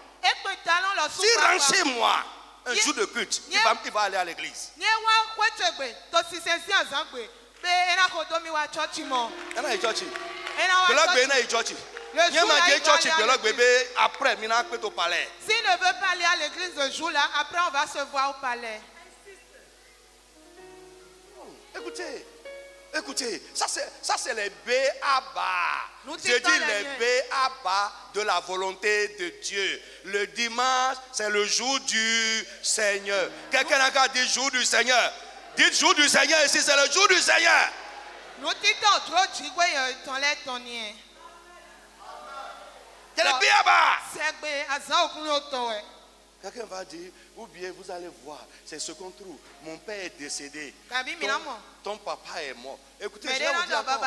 Si rentre chez moi un jour de culte, il va aller à l'église. Après, au palais. S'il ne veut pas aller à l'église ce jour-là, après on va se voir au palais. Écoutez, ça c'est les B.A.B.A. Je dis les B.A.B.A. de la volonté de Dieu. Le dimanche, c'est le jour du Seigneur. Quelqu'un a qu'à dire jour du Seigneur. Dites jour du Seigneur ici, c'est le jour du Seigneur. C'est le B.A.B.A. Quelqu'un va dire, ou bien vous allez voir, c'est ce qu'on trouve. Mon père est décédé. Ton papa est mort. Écoutez, je vais vous dire encore,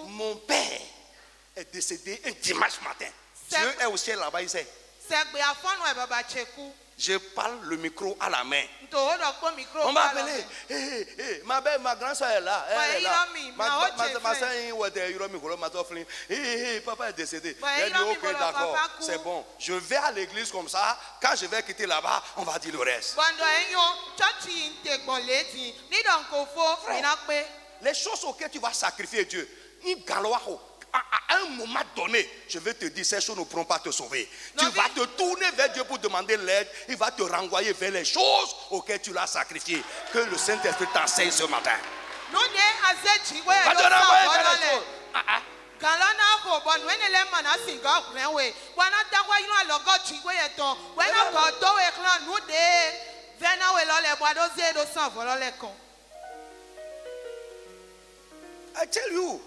mon père est décédé un dimanche matin. Dieu est au ciel là-bas, il sait. Je parle le micro à la main. On m'a appelé. Ma grande soeur est là. Elle est là. Ma soeur papa est décédé. Elle dit ok, d'accord, c'est bon. Je vais à l'église comme ça. Quand je vais quitter là-bas, on va dire le reste. Les choses auxquelles tu vas sacrifier Dieu, à un moment donné, je vais te dire, ces choses ne pourront pas te sauver. Tu vas te tourner vers Dieu pour demander l'aide. Il va te renvoyer vers les choses auxquelles tu l'as sacrifié. Que le Saint-Esprit t'enseigne ce matin. Va te renvoyer vers les choses. I tell you.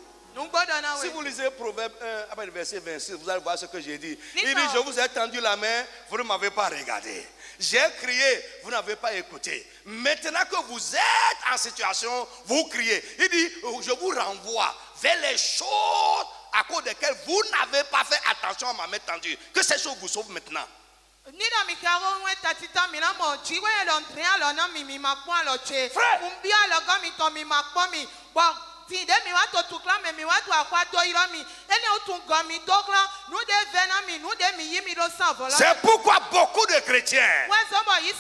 Si vous lisez Proverbe 1, après le verset 26, vous allez voir ce que j'ai dit. Il dit, je vous ai tendu la main, vous ne m'avez pas regardé. J'ai crié, vous n'avez pas écouté. Maintenant que vous êtes en situation, vous criez. Il dit, je vous renvoie vers les choses à cause desquelles vous n'avez pas fait attention à ma main tendue. Que ces choses vous sauvent maintenant. C'est pourquoi beaucoup de chrétiens,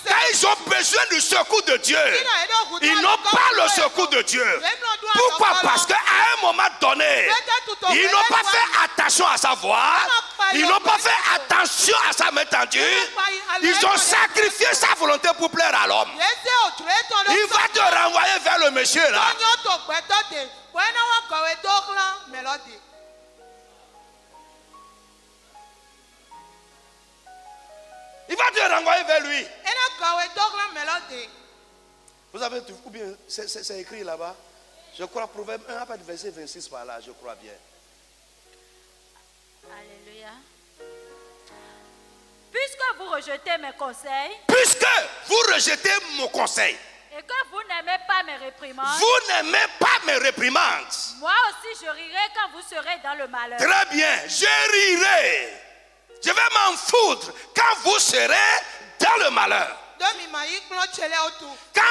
quand ils ont besoin du secours de Dieu, ils n'ont pas le secours de Dieu. Pourquoi? Parce qu'à un moment donné, ils n'ont pas fait attention à sa voix, ils n'ont pas fait attention à sa main tendue, ils ont sacrifié sa volonté pour plaire à l'homme. Il va te renvoyer vers le monsieur là. Il va te renvoyer vers lui. Vous avez tout, ou bien c'est écrit là-bas. Je crois Proverbe 1, après le verset 26 par là, je crois bien. Alléluia. Puisque vous rejetez mes conseils. Puisque vous rejetez mon conseil. Et que vous n'aimez pas mes réprimandes. Vous n'aimez pas mes réprimandes. Moi aussi je rirai quand vous serez dans le malheur. Très bien, je rirai. Je vais m'en foutre quand vous serez dans le malheur. Quand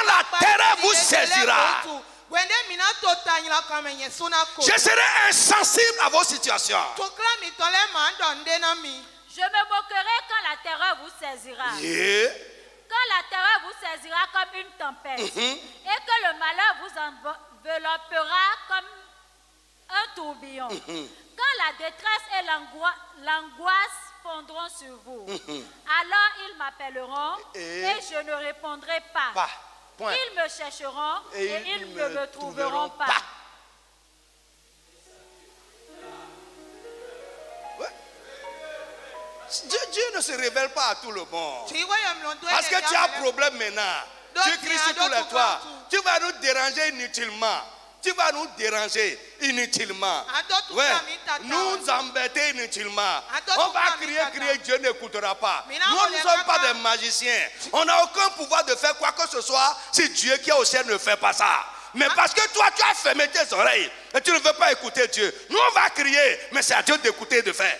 la terreur vous saisira, je serai insensible à vos situations. Je me moquerai quand la terreur vous saisira. Yeah. Quand la terreur vous saisira comme une tempête et que le malheur vous enveloppera comme un tourbillon, quand la détresse et l'angoisse fondront sur vous, alors ils m'appelleront et je ne répondrai pas. Ils me chercheront et ils ne me trouveront pas. Dieu ne se révèle pas à tout le monde. Parce que tu as un problème maintenant. Tu cries sur tous les toits. Tu vas nous déranger inutilement. Tu vas nous déranger inutilement. Ouais. Nous embêter inutilement. On va crier, Dieu n'écoutera pas. Nous ne sommes pas des magiciens. On n'a aucun pouvoir de faire quoi que ce soit si Dieu qui est au ciel ne fait pas ça. Mais parce que toi, tu as fermé tes oreilles et tu ne veux pas écouter Dieu. Nous, on va crier, mais c'est à Dieu d'écouter et de faire.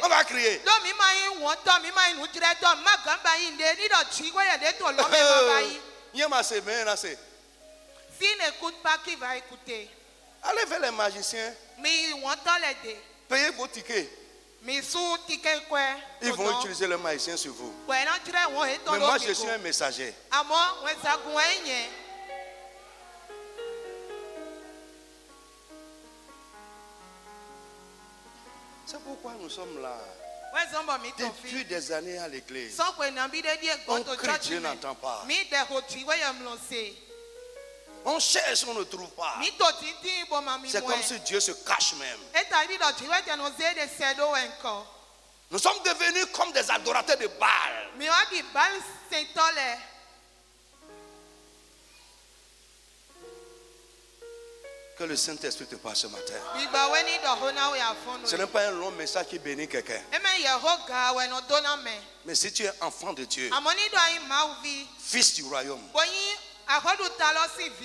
On va crier. S'il n'écoute pas, qui va écouter? Allez vers les magiciens. Payez vos tickets. Ils vont utiliser le magicien sur vous. Mais moi, je suis un messager. C'est pourquoi nous sommes là. Depuis des années à l'église. On crie, Dieu n'entend pas. On cherche, on ne trouve pas. C'est comme si Dieu se cache même. Nous sommes devenus comme des adorateurs de Baal. Que le Saint-Esprit te parle ce matin. Ce n'est pas un long message qui bénit quelqu'un. Mais si tu es enfant de Dieu, fils du royaume,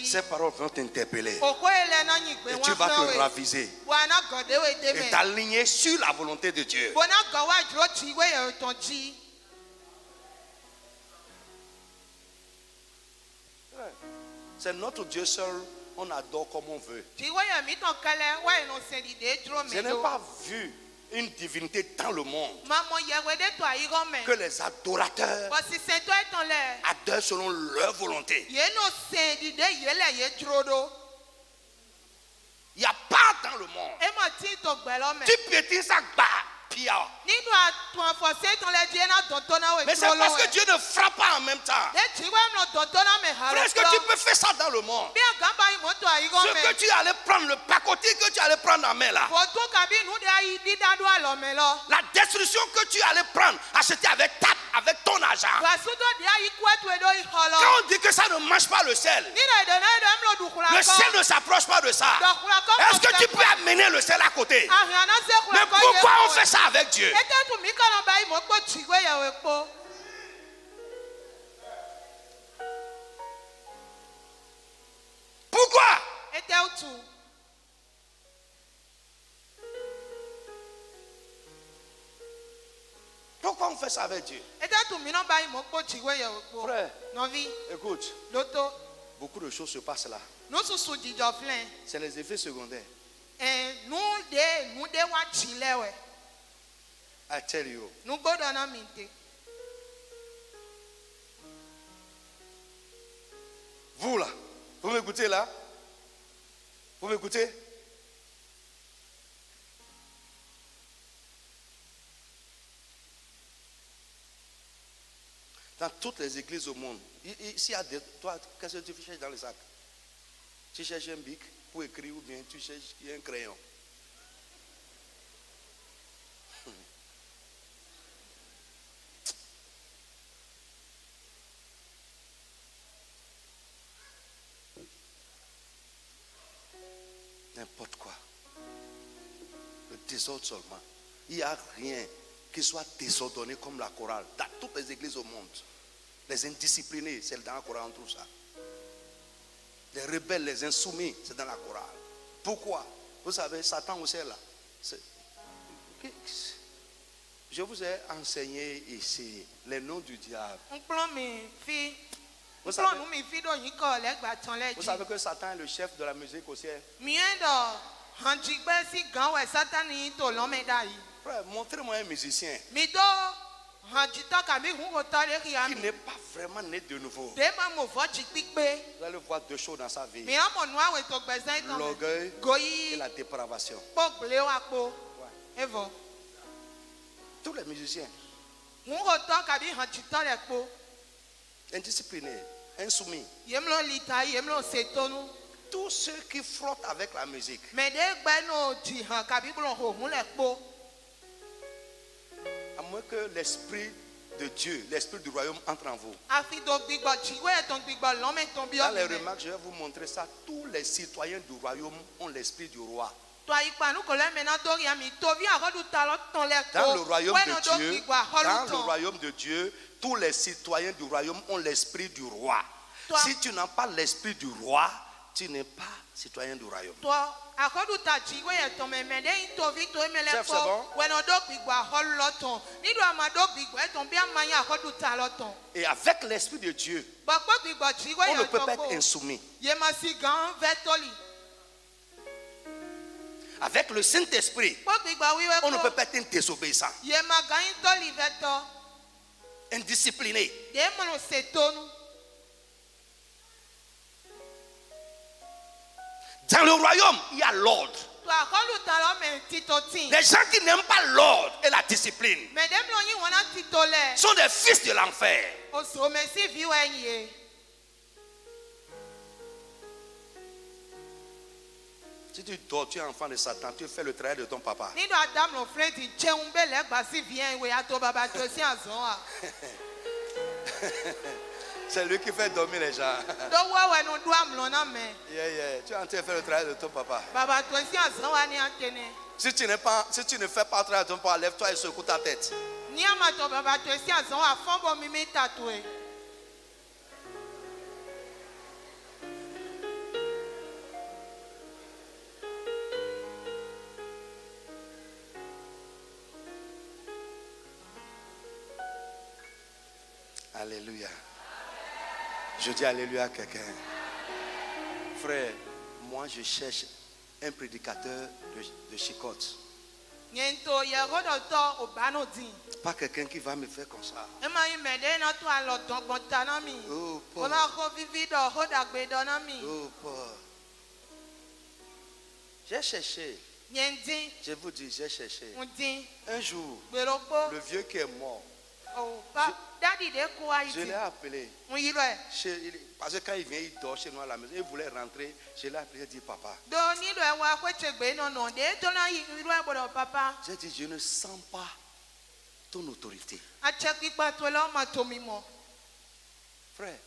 ces paroles vont t'interpeller. Et tu vas te raviser. Et t'aligner sur la volonté de Dieu. C'est notre Dieu seul. On adore comme on veut. Je n'ai pas vu une divinité dans le monde que les adorateurs adorent selon leur volonté. Il n'y a pas dans le monde. Tu piétines ça, pia. Mais c'est parce que Dieu ne frappe pas en même temps. Est-ce que tu peux faire ça dans le monde? Ce que tu allais prendre, le pacotille que tu allais prendre en main là. La destruction que tu allais prendre, acheter avec ton argent. Quand on dit que ça ne mange pas le sel, le sel ne s'approche pas de ça. Est-ce que tu peux amener le sel à côté? Mais pourquoi on fait ça avec Dieu? Pourquoi? Pourquoi on fait ça avec Dieu? Frère, écoute, beaucoup de choses se passent là. C'est les effets secondaires. I tell you. Vous là, vous m'écoutez là? Vous m'écoutez? Dans toutes les églises au monde, ici, toi, qu'est-ce que tu cherches dans le sac? Tu cherches un bic pour écrire ou bien tu cherches un crayon? N'importe quoi. Le désordre seulement. Il n'y a rien qui soit désordonné comme la chorale. Dans toutes les églises au monde. Les indisciplinés, c'est dans la chorale, on trouve ça. Les rebelles, les insoumis, c'est dans la chorale. Pourquoi? Vous savez, Satan aussi est là. Je vous ai enseigné ici les noms du diable. Vous savez que Satan est le chef de la musique au ciel. Frère, montrez-moi un musicien Mi do hanjito kami hu otare qui kiami. n'est pas vraiment né de nouveau. Dema mo voji pikpe. Vous allez voir deux choses dans sa vie. Mi amo noa we to gbezan itan. L'orgueil et Goyi la dépravation. pogle wa po. Evo. Tous les musiciens, Hu otan kabi hanjito le po. indisciplinés, insoumis, Yemlo lita yemlo setonu. tous ceux qui frottent avec la musique, Mais de gbeno ji han kabi blon ho hu le po. à moins que l'esprit de Dieu, l'esprit du royaume entre en vous. Afi do gbigbo ji we ton gbigbo lo me ton bio. Dans les remarques, je vais vous montrer ça. Tous les citoyens du royaume ont l'esprit du roi. Toi ipanu ko le mena do ri ami to bi akodu ta lo ton le ko. Dans le royaume We no do de Dieu, gbigbo aholu dans le ton. royaume de Dieu, tous les citoyens du royaume ont l'esprit du roi. Toi- Si tu n'as pas l'esprit du roi, tu n'es pas citoyen du royaume. To akodu ta ji we ton me me de to vi to me le Chef, c'est ko. bon? We no do gbigbo aholu lo ton. Ni do amado gbigbo e ton bi amanya akodu ta lo ton. Et avec l'esprit de Dieu, Bo po gbigbo ji we on ne yo peut ton pas ko. être insoumis. Ye ma si gan vetoli. Avec le Saint-Esprit, Po gbigbo wi we on ne peut ko. pas être désobéissant, Ye ma gan toli veto. indiscipliné. De mo setonu. Dans le royaume, il y a l'ordre. To akodu ta lo me titotin. Les gens qui n'aiment pas l'ordre et la discipline Mais dem lo yin wona titole. sont des fils de l'enfer. O so me si vi we yin. Si tu dors, tu es enfant de Satan, tu fais le travail de ton papa. Nínú Adam ló fẹ́ ti jẹun bẹ́ẹ̀ lẹ́gbàá sí fi hàn ìwé àtọ́ bàbá tó sí àzán wa. C'est lui qui fait dormir les gens. Dọ́wọ́ ẹnu dún àmúlò náà mẹ́. Tu es en train de faire le travail de ton papa. Bàbá tó sí àzán wa ní àtẹnẹ. Si tu ne fais pas le travail de ton papa, lève-toi et secoue ta tête. Ní àmàtọ̀ bàbá tó sí àzán wa fọ́nbọ̀ mímí tàtó ẹ̀. Alléluia. Je dis Alléluia à quelqu'un. Frère, moi je cherche un prédicateur de chicotte. Yẹn tó yẹ kódò tọ́ òbánú dín. Pas quelqu'un qui va me faire comme ça. Ẹ máa yin mẹ̀dẹ́ iná tó àlọ́ dọ̀gbọ̀n taná mi. Oh, Mo Paul. náà kó fífi dọ̀ kó dàgbé dọ́ná mi. Oh, Paul. J'ai cherché. Yẹn dín Je vous dis, j'ai cherché. ń dín Un jour, gbèrò pó. le vieux qui est mort, Dádì dé kó ayé je dín. l'ai appelé. Ń yí lọ ẹ̀. Parce que quand il vient, il dort chez nous à la maison. Il voulait rentrer. Je l'ai appelé, j'ai dit, papa. Do nílò ẹ̀ wá kó tẹ̀gbẹ́ náà nà dé tó náà yí irú ẹ̀ gbọ́dọ̀ pàpà. J'ai dit, je ne sens pas ton autorité. Atsẹ pípa tó lọ́ máa tó mi mọ̀. Frère,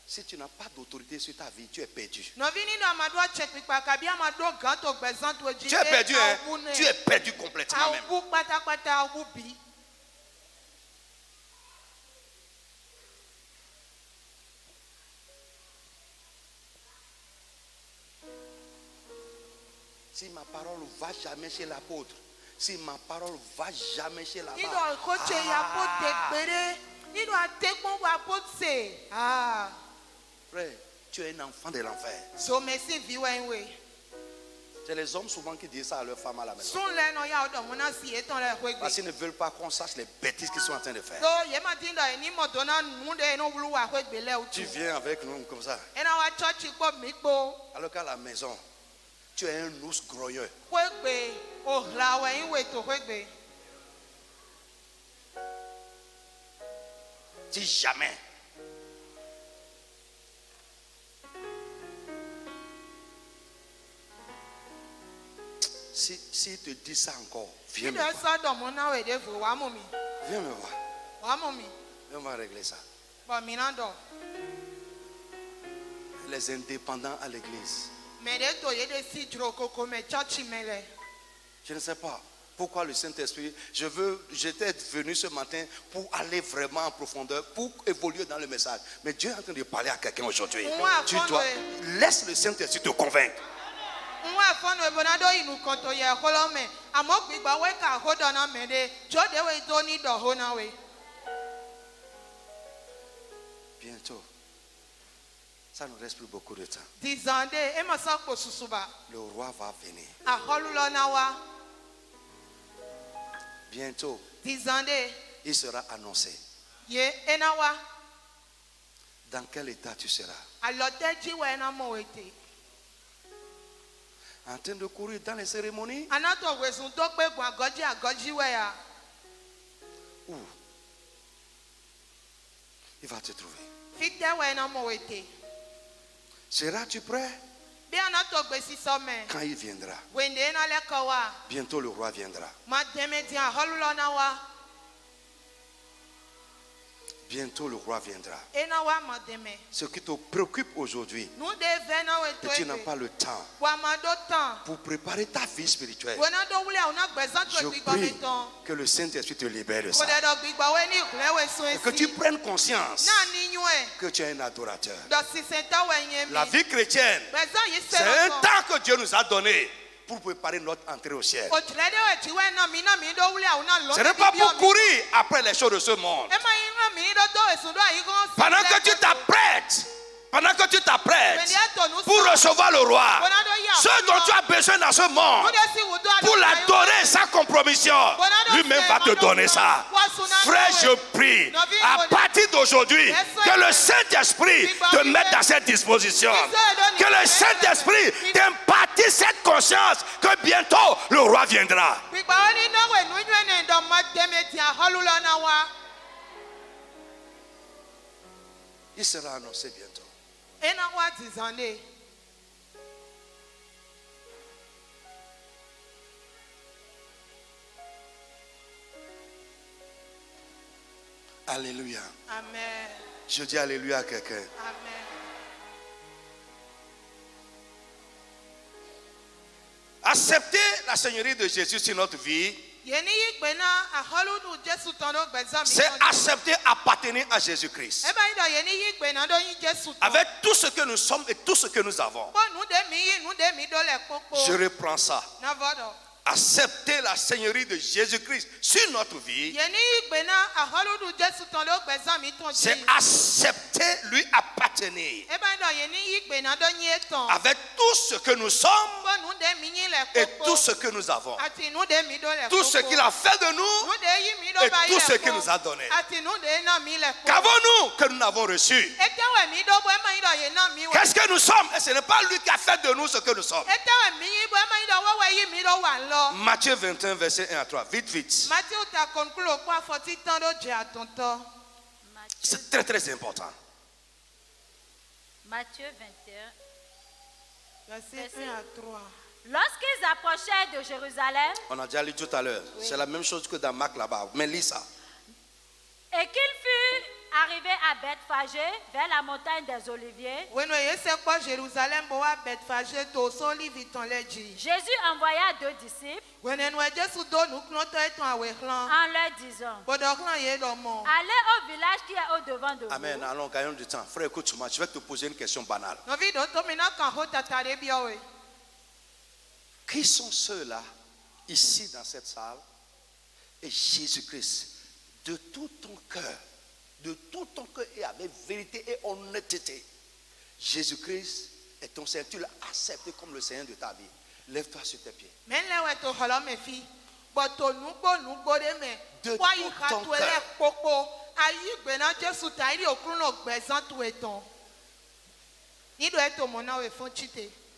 si tu n'as pas d'autorité sur ta vie, tu es perdu. Nọ̀bí nínú àmàdo atsẹ pípa kàbí àmàdo gàn tó gbẹ̀sán tó jí. Tu es perdu, hein? Tu es perdu complètement même. Àwùbú pátápátá àwùbú bí. Si ma parole va jamais chez l'apôtre, si ma parole va jamais chez Nínú là-bas, àkótse yàpò tẹ̀gbẹ́rẹ́. Nínú àtẹ̀gbọ́n wà bó ṣe. frère, tu es un enfant de l'enfer. Sọmẹsì fi wẹ́wẹ́. C'est les hommes souvent qui disent ça à leur femme à la maison. Sún lẹ́nu ya ọ̀dọ̀ múná sí ètò rẹ̀ pé Parce gbé. qu'ils ne veulent pas qu'on sache les bêtises qu'ils sont en train de faire. Tó yẹ máa ti ń dọ̀ ẹ̀ ní mọ̀tò náà nù dé inú wúlú wà pé gbélé òtún. Tu viens avec nous comme ça. Ẹ náà wá chọ́ọ̀chì pọ̀ mí gbó. Alors qu'à la maison, tu es un ours grogneux. Pé gbé òhìlà wẹ̀yìn wètò pé gbé. Si jamais. Si te dit ça encore, viens me Nínú ẹ voir. sọ́dọ̀ mú náà wèdè fò wá mú mi. Viens me voir. Wá mú mi. Et on va régler ça. Bọ̀ mí náà dọ̀. Les indépendants à l'église. Mẹ̀dẹ́ tó yé dé sí ìdúró kókó mẹ́ chọ́ọ̀chì mẹ́lẹ̀. Je ne sais pas pourquoi le Saint-Esprit. J'étais venu ce matin pour aller vraiment en profondeur, pour évoluer dans le message. Mais Dieu est en train de parler à quelqu'un aujourd'hui. Tu dois laisse le Saint-Esprit te convaincre. Nwa afɔnu ebonado inu kɔntɔ yɛ kɔlɔ mɛ amɔ gbigba wɛ ka ho dɔna mɛ de tso de wɛ do ni dɔ ho na wɛ. Bientôt, ça ne reste plus beaucoup de temps. Dizande ema sɔ kpo susuba Le roi va venir. ahɔlulɔ na wa bientôt, Dizande. il sera annoncé. Ye enawa. Dans quel état tu seras? Aloteji we na moete. En train de courir dans les cérémonies? Anato wesun to pe gun agoji we ya. Où? Il va te trouver. Fite we na moete. Seras-tu prêt? Bi anato gbesi some. Quand il viendra, Wende na le kawa. bientôt le roi viendra. Ma deme dia holulo na wa. Bientôt le roi viendra. Enawa ma deme. Ce qui te préoccupe aujourd'hui, Nu de vena we et to. tu n'as pas le temps Wa ma do tan. pour préparer ta vie spirituelle, Wona do wule ona gbezan je to ti gbo mi prie tan. que le Saint-Esprit te libère de Ko ça. de do gbigba we ni ikule we sun Et que tu esi. prennes conscience Na ni nyu e. que tu es un adorateur. Do si senta we yen mi. La vie chrétienne, Gbezan yi se c'est un lo. temps que Dieu nous a donné pour préparer notre entrée au ciel. O tlede we ti we na mi do wule ona lo. Ce n'est pas pour courir après les choses de ce monde. E ma yin na mi do do esun do ayi gan. Pendant que tu t'apprêtes, pour recevoir le roi, ce dont tu as besoin dans ce monde, pour l'adorer sans compromission, lui-même va te donner ça. Frère, je prie, à partir d'aujourd'hui, que le Saint-Esprit te mette dans cette disposition. Que le Saint-Esprit t'impartisse cette conscience que bientôt le roi viendra. Il sera annoncé bientôt. Alléluia. Amen. Je dis alléluia à quelqu'un. Amen. Accepter la Seigneurie de Jésus sur notre vie, c'est accepter appartenir à Jésus-Christ. Avec tout ce que nous sommes et tout ce que nous avons. Je reprends ça. Accepter la Seigneurie de Jésus-Christ sur notre vie, c'est accepter lui appartenir. Avec tout ce que nous sommes et tout ce que nous avons. Tout ce qu'il a fait de nous et tout ce qu'il nous a donné. Qu'avons-nous que nous n'avons reçu? Qu'est-ce que nous sommes? Et ce n'est pas lui qui a fait de nous ce que nous sommes. Matthieu 21, verset 1 à 3. Vite, vite. C'est très, très important. Matthieu 21. Verset 1 à 3. Lorsqu'ils approchaient de Jérusalem, On a déjà lu tout à l'heure. C'est la même chose que dans Marc là-bas. Mais lis ça. et qu'ils furent arrivés à Bethphagée, vers la montagne des Oliviers, Jésus envoya 2 disciples en leur disant, allez au village qui est au-devant de Amen. vous. Allons, gagnons du temps. Frère, écoute-moi. Je vais te poser une question banale. Qui sont ceux-là, ici dans cette salle, et Jésus-Christ, de tout ton cœur et avec vérité et honnêteté, Jésus-Christ est ton Seigneur. Tu l'as accepté comme le Seigneur de ta vie. Lève-toi sur tes pieds. De tout ton cœur.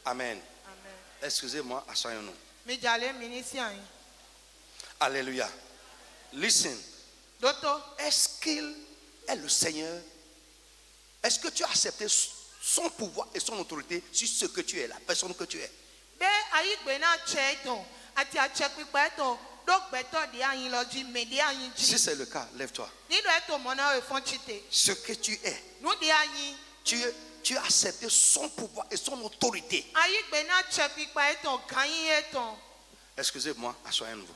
Amen. Excusez-moi, asseyons-nous. Alléluia. Listen. Est-ce qu'il est le Seigneur? Est-ce que tu as accepté son pouvoir et son autorité sur ce que tu es, la personne que tu es? Si c'est le cas, lève-toi. Ce que tu es, tu as accepté son pouvoir et son autorité. Excusez-moi, asseyez-vous.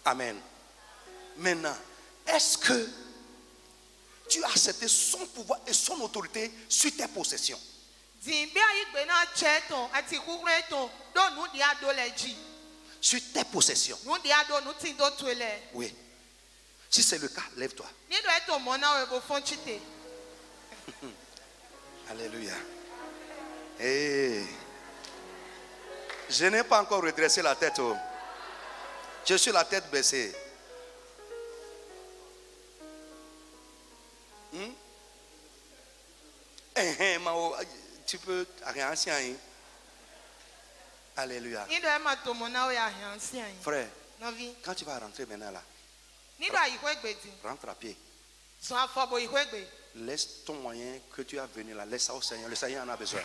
Amen. Maintenant, est-ce que tu as accepté son pouvoir et son autorité sur tes possessions? Sur tes possessions. Oui. Si c'est le cas, lève-toi. Alléluia. Hey. Je n'ai pas encore redressé la tête. Oh. Je suis la tête baissée. Tu peux rien. Alléluia. Frère, quand tu vas rentrer maintenant là, rentre à pied. Laisse ton moyen que tu as venu là, laisse ça au Seigneur. Le Seigneur en a besoin.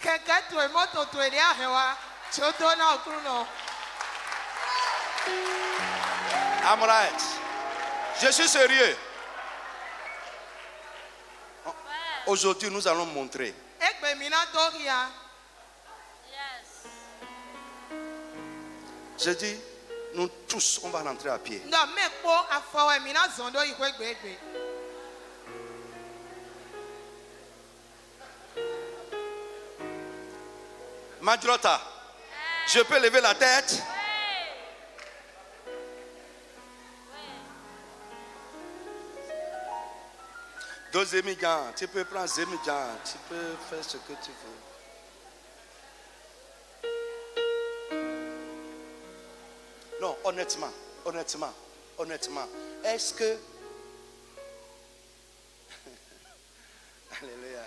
I'm right. Je suis sérieux. Aujourd'hui, nous allons montrer. Je dis, nous tous, on va rentrer à pied. Madrota, je peux lever la tête? Deux émigrants, tu peux prendre des émigrants, tu peux faire ce que tu veux. Non, honnêtement, est-ce que... Alléluia.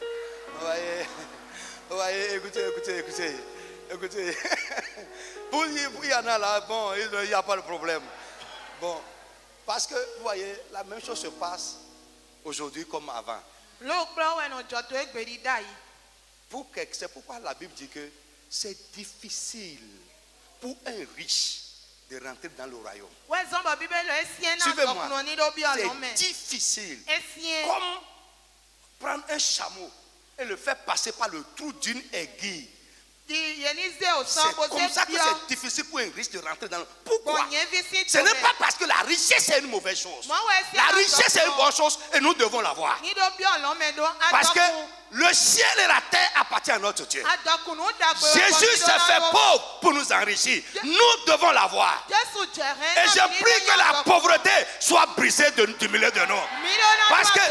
Vous voyez, écoutez. Pour il y en a là, bon, il n'y a pas de problème. Bon, parce que, vous voyez, la même chose se passe aujourd'hui comme avant. C'est pourquoi la Bible dit que c'est difficile pour un riche de rentrer dans le royaume. Suivez-moi, c'est difficile. Comme prendre un chameau et le faire passer par le trou d'une aiguille. C'est comme ça que c'est difficile pour un riche de rentrer dans le... Pourquoi? Ce n'est pas parce que la richesse est une mauvaise chose. La richesse est une bonne chose et nous devons l'avoir. Parce que le ciel et la terre appartiennent à notre Dieu. Jésus s'est fait pauvre pour nous enrichir. Nous devons l'avoir. Et je prie que la pauvreté soit brisée du milieu de nous. Parce que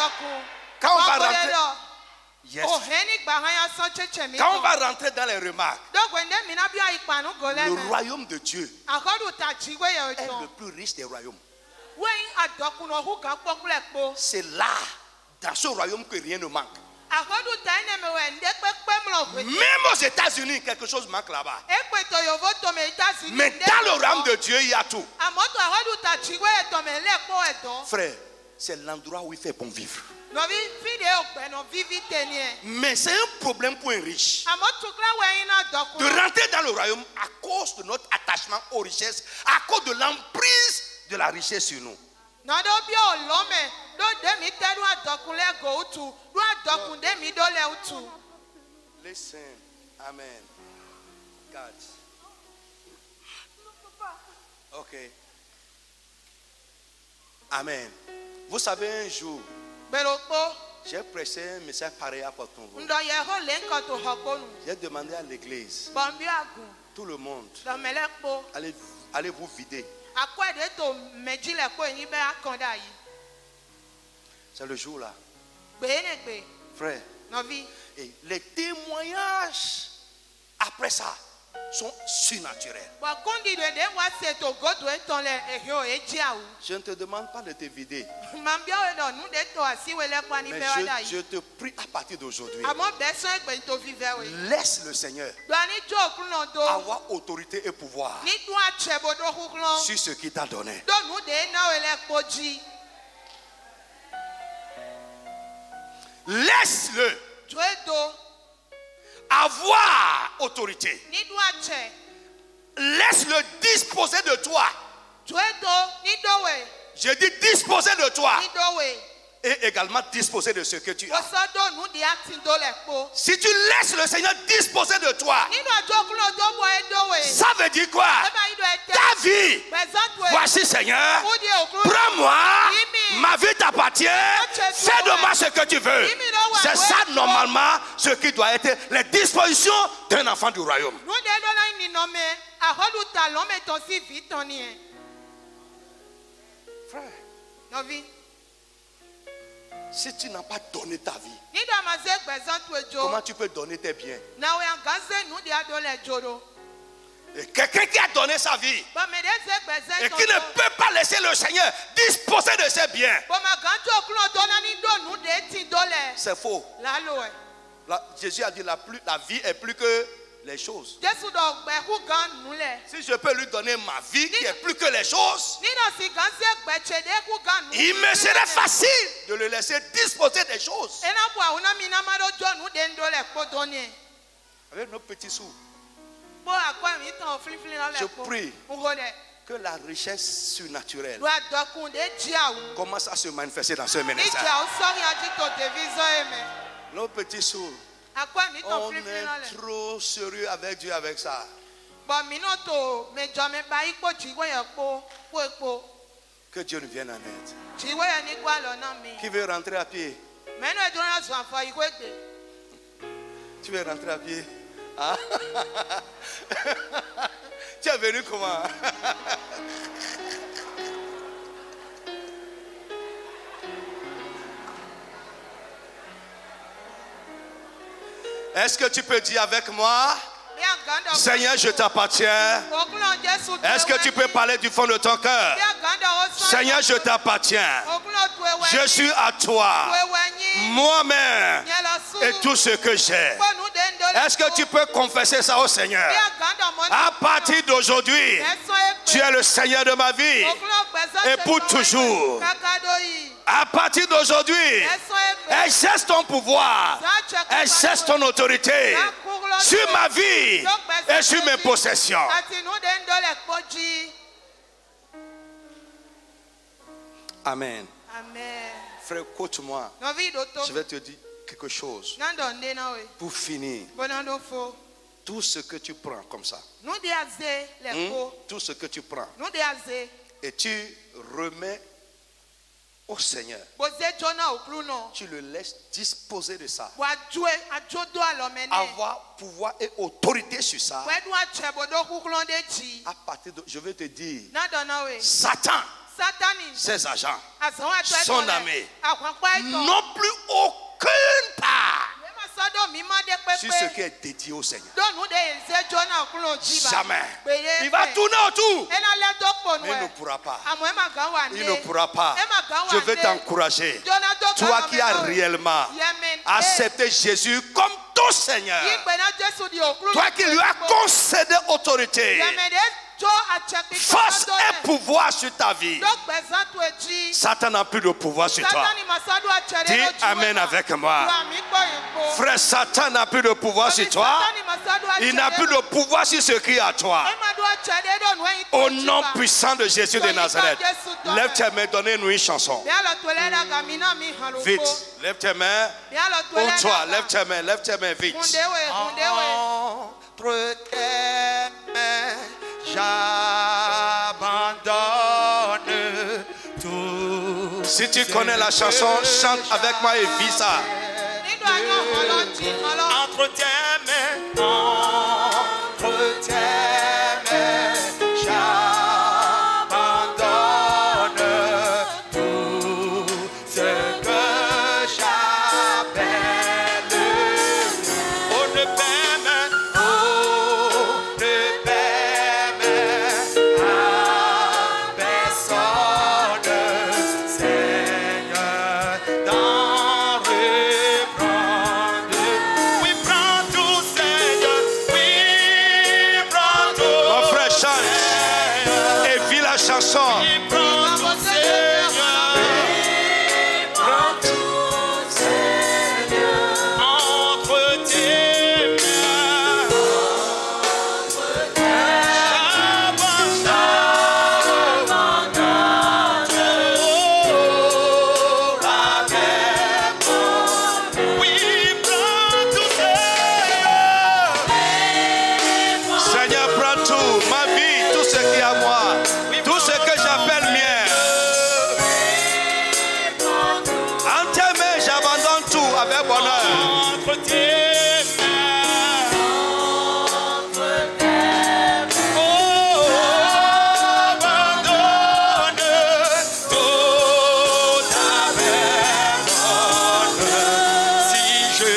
quand on va rentrer... Yes. Quand on va rentrer dans les remarques, le royaume de Dieu est le plus riche des royaumes. C'est là, dans ce royaume, que rien ne manque. Même aux États-Unis, quelque chose manque là-bas. Mais dans le royaume de Dieu, il y a tout. Frère, c'est l'endroit où il fait bon vivre. Mais c'est un problème pour un riche de rentrer dans le royaume à cause de notre attachement aux richesses, à cause de l'emprise de la richesse sur nous. Listen, amen. God. Ok. Amen. Vous savez, un jour, j'ai prêché un message pareil à Porto-Novo. J'ai demandé à l'église, tout le monde, allez vous vider. C'est le jour là. Frère, et les témoignages après ça sont surnaturels. Je ne te demande pas de te vider. Mais je te prie à partir d'aujourd'hui. Laisse le Seigneur avoir autorité et pouvoir sur ce qu'il t'a donné. Laisse-le avoir autorité. Laisse-le disposer de toi. Je dis disposer de toi. Et également disposer de ce que tu as. Si tu laisses le Seigneur disposer de toi, ça veut dire quoi? Ta vie, voici Seigneur, prends-moi, ma vie t'appartient, fais de moi ce que tu veux. C'est ça normalement ce qui doit être les dispositions d'un enfant du royaume. Frère, si tu n'as pas donné ta vie, comment tu peux donner tes biens? Et quelqu'un qui a donné sa vie et qui ne peut pas laisser le Seigneur disposer de ses biens, c'est faux. Jésus a dit la vie est plus que les choses. Si je peux lui donner ma vie qui est plus que les choses, il me serait facile de le laisser disposer des choses. Avec nos petits sous, je prie que la richesse surnaturelle commence à se manifester dans ce ministère. Nos petits sous, on est trop sérieux avec Dieu avec ça. Que Dieu nous vienne en aide. Qui veut rentrer à pied? Tu veux rentrer à pied? Ah. Tu es venu comment? Est-ce que tu peux dire avec moi? Seigneur, je t'appartiens. Est-ce que tu peux parler du fond de ton cœur? Seigneur, je t'appartiens. Je suis à toi, moi-même et tout ce que j'ai. Est-ce que tu peux confesser ça au Seigneur? À partir d'aujourd'hui, tu es le Seigneur de ma vie et pour toujours. À partir d'aujourd'hui, exerce ton pouvoir, exerce ton autorité sur ma vie et sur mes possessions. Amen. Frère, écoute-moi. Je vais te dire quelque chose. Pour finir, tout ce que tu prends comme ça, tout ce que tu prends, et tu remets au Seigneur, tu le laisses disposer de ça, avoir pouvoir et autorité sur ça. À partir de, je vais te dire, Satan, ses agents, son armée, n'ont plus aucune part sur ce qui est dédié au Seigneur. Jamais. Il va tourner autour, mais il ne pourra pas. Il ne pourra pas. Je veux t'encourager, toi qui as réellement accepté Jésus comme ton Seigneur, toi qui lui as concédé autorité, force et pouvoir sur ta vie. Satan n'a plus de pouvoir sur toi. Dis Amen avec moi. Frère, Satan n'a plus de pouvoir sur toi. Il n'a plus de pouvoir sur ce qui est à toi. Au nom puissant de Jésus de Nazareth, lève tes mains, donnez-nous une chanson. Vite, lève tes mains. Ou toi, lève tes mains vite. Entre tes mains, j'abandonne tout. Si tu connais la chanson, chante avec moi et vis ça. Entre tes mains, j'abandonne tout ce que j'appelle. Oh, ne permets, Seigneur, d'en reprendre. Oui, prends tout, Seigneur. Oui, prends tout. Mon frère chante et vis la chanson. Oui, prends tout, Seigneur. Oui, prends tout, Seigneur. Entre tes mains, Seigneur, prends tout, ma vie, tout ce qui est à moi, tout ce que j'appelle mien. En tes mains, j'abandonne tout avec bonheur. Entre tes mains, abandonne tout avec bonheur. Si je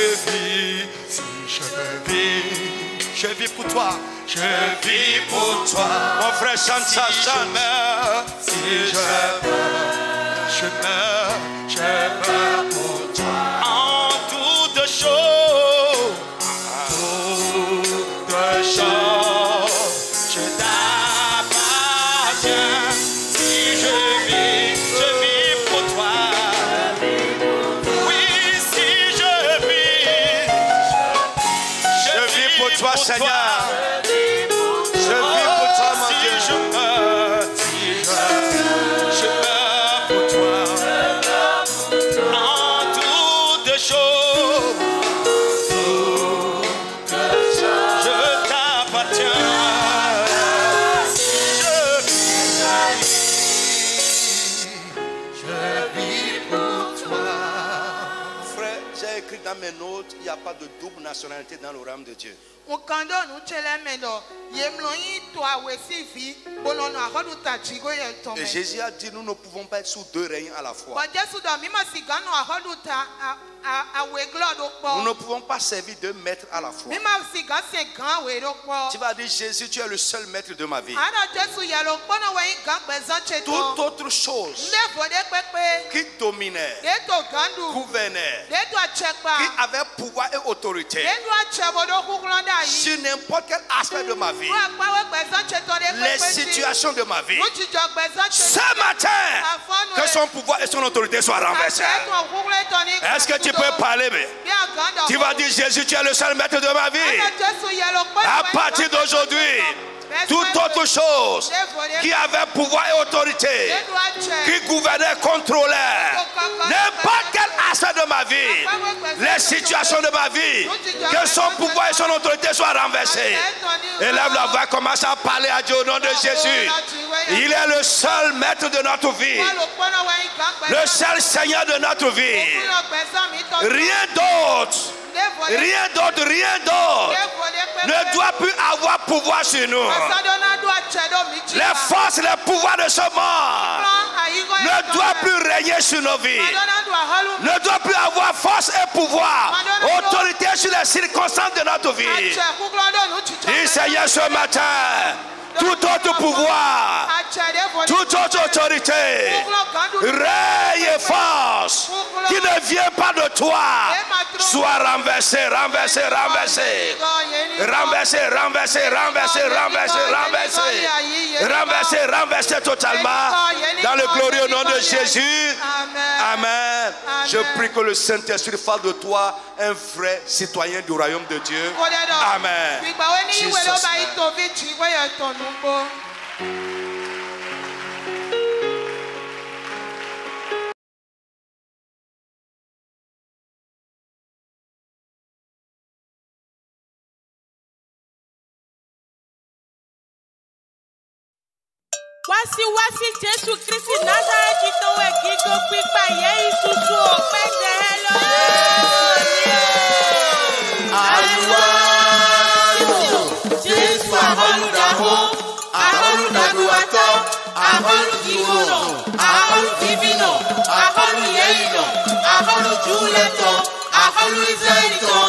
vis, Je vis pour toi. Je vis pour toi. Mon frère chante ça, chante. Si je meurs, je meurs pour toi. En toutes choses, je t'appartiens. Si je vis pour toi. Oui, si je vis pour toi, Seigneur. Je vis pour toi, mon Dieu. Je meurs pour toi. En toutes choses, je t'appartiens. Je vis pour toi. Frère, j'ai écrit dans mes notes, il n'y a pas de double nationalité dans le royaume de Dieu. Et Jésus a dit, nous ne pouvons pas être sous deux règnes à la fois. Nous ne pouvons pas servir deux maîtres à la fois. Tu vas dire, Jésus, tu es le seul maître de ma vie. Toute autre chose qui dominait, gouvernait, qui avait pouvoir et autorité sur n'importe quel aspect de ma vie, les situations de ma vie, ce matin, que son pouvoir et son autorité soient renversés. Est-ce que tu peux parler? Tu vas dire, Jésus, tu es le seul maître de ma vie. À partir d'aujourd'hui, toute autre chose qui avait pouvoir et autorité, qui gouvernait, contrôlait n'importe quel aspect de ma vie, les situations de ma vie, que son pouvoir et son autorité soient renversés. Élève la voix, commence à parler à Dieu au nom de Jésus. Il est le seul maître de notre vie, le seul Seigneur de notre vie. Rien d'autre, rien d'autre, rien d'autre ne doit plus avoir pouvoir sur nous. Les forces, les pouvoirs de ce monde ne doivent plus régner sur nos vies, ne doivent plus avoir force et pouvoir, autorité sur les circonstances de notre vie. Dis, Seigneur, ce matin, tout autre pouvoir, toute autre autorité, règne et force qui ne vient pas de toi, soit renversé, renversé, renversé, renversé, renversé, renversé, renversé, renversé, renversé, renversé totalement dans le glorieux nom de Jésus. Amen. Je prie que le Saint-Esprit fasse de toi un vrai citoyen du royaume de Dieu. Amen. Jesus. Wasi Jésù Kristi Nazareti tó wẹ̀ gígó pípa yẹ ìṣùṣù òpẹ́ jẹ́hẹ́lọ́. Àlùwà Jésù àhọ́lùdàhó, àhọ́lùdàdùwàtọ́, àhọ́lùdìwòrò, àhọ́lùdìbìnà, àhọ́lùyẹ̀yìnà, àhọ́lùjúlẹ̀tọ̀, àhọ́lùìsẹ́yìntọ̀,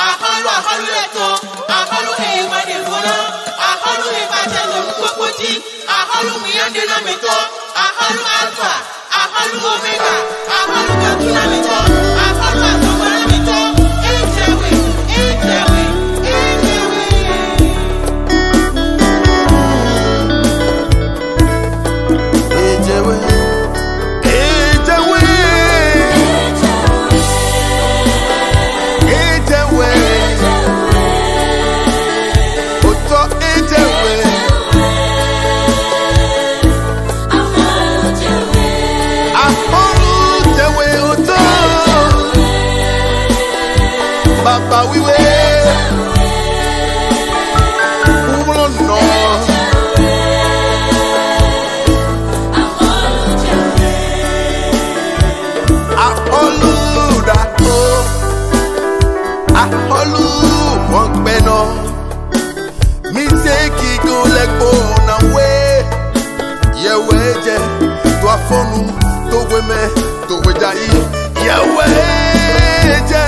àhọ́lùẹ̀tọ̀, àhọ́lùẹ̀yìnwádìfọ́nà, àhọ́lùẹ̀bàjẹ́lòmùgbòkòjì. Aholu miyandela meto, aholu alpha, aholu omega, aholu katuna meto, aholu asomana meto, ejewe, ejewe, ejewe. Ejewe, ejewe, ejewe, oto ejewe. Baba wiwe, ulono. Aholu dako, aholu wongbeno. Mi teki go lekbo na we, yewe je to afonu, to weme, to wejayi, yewe je.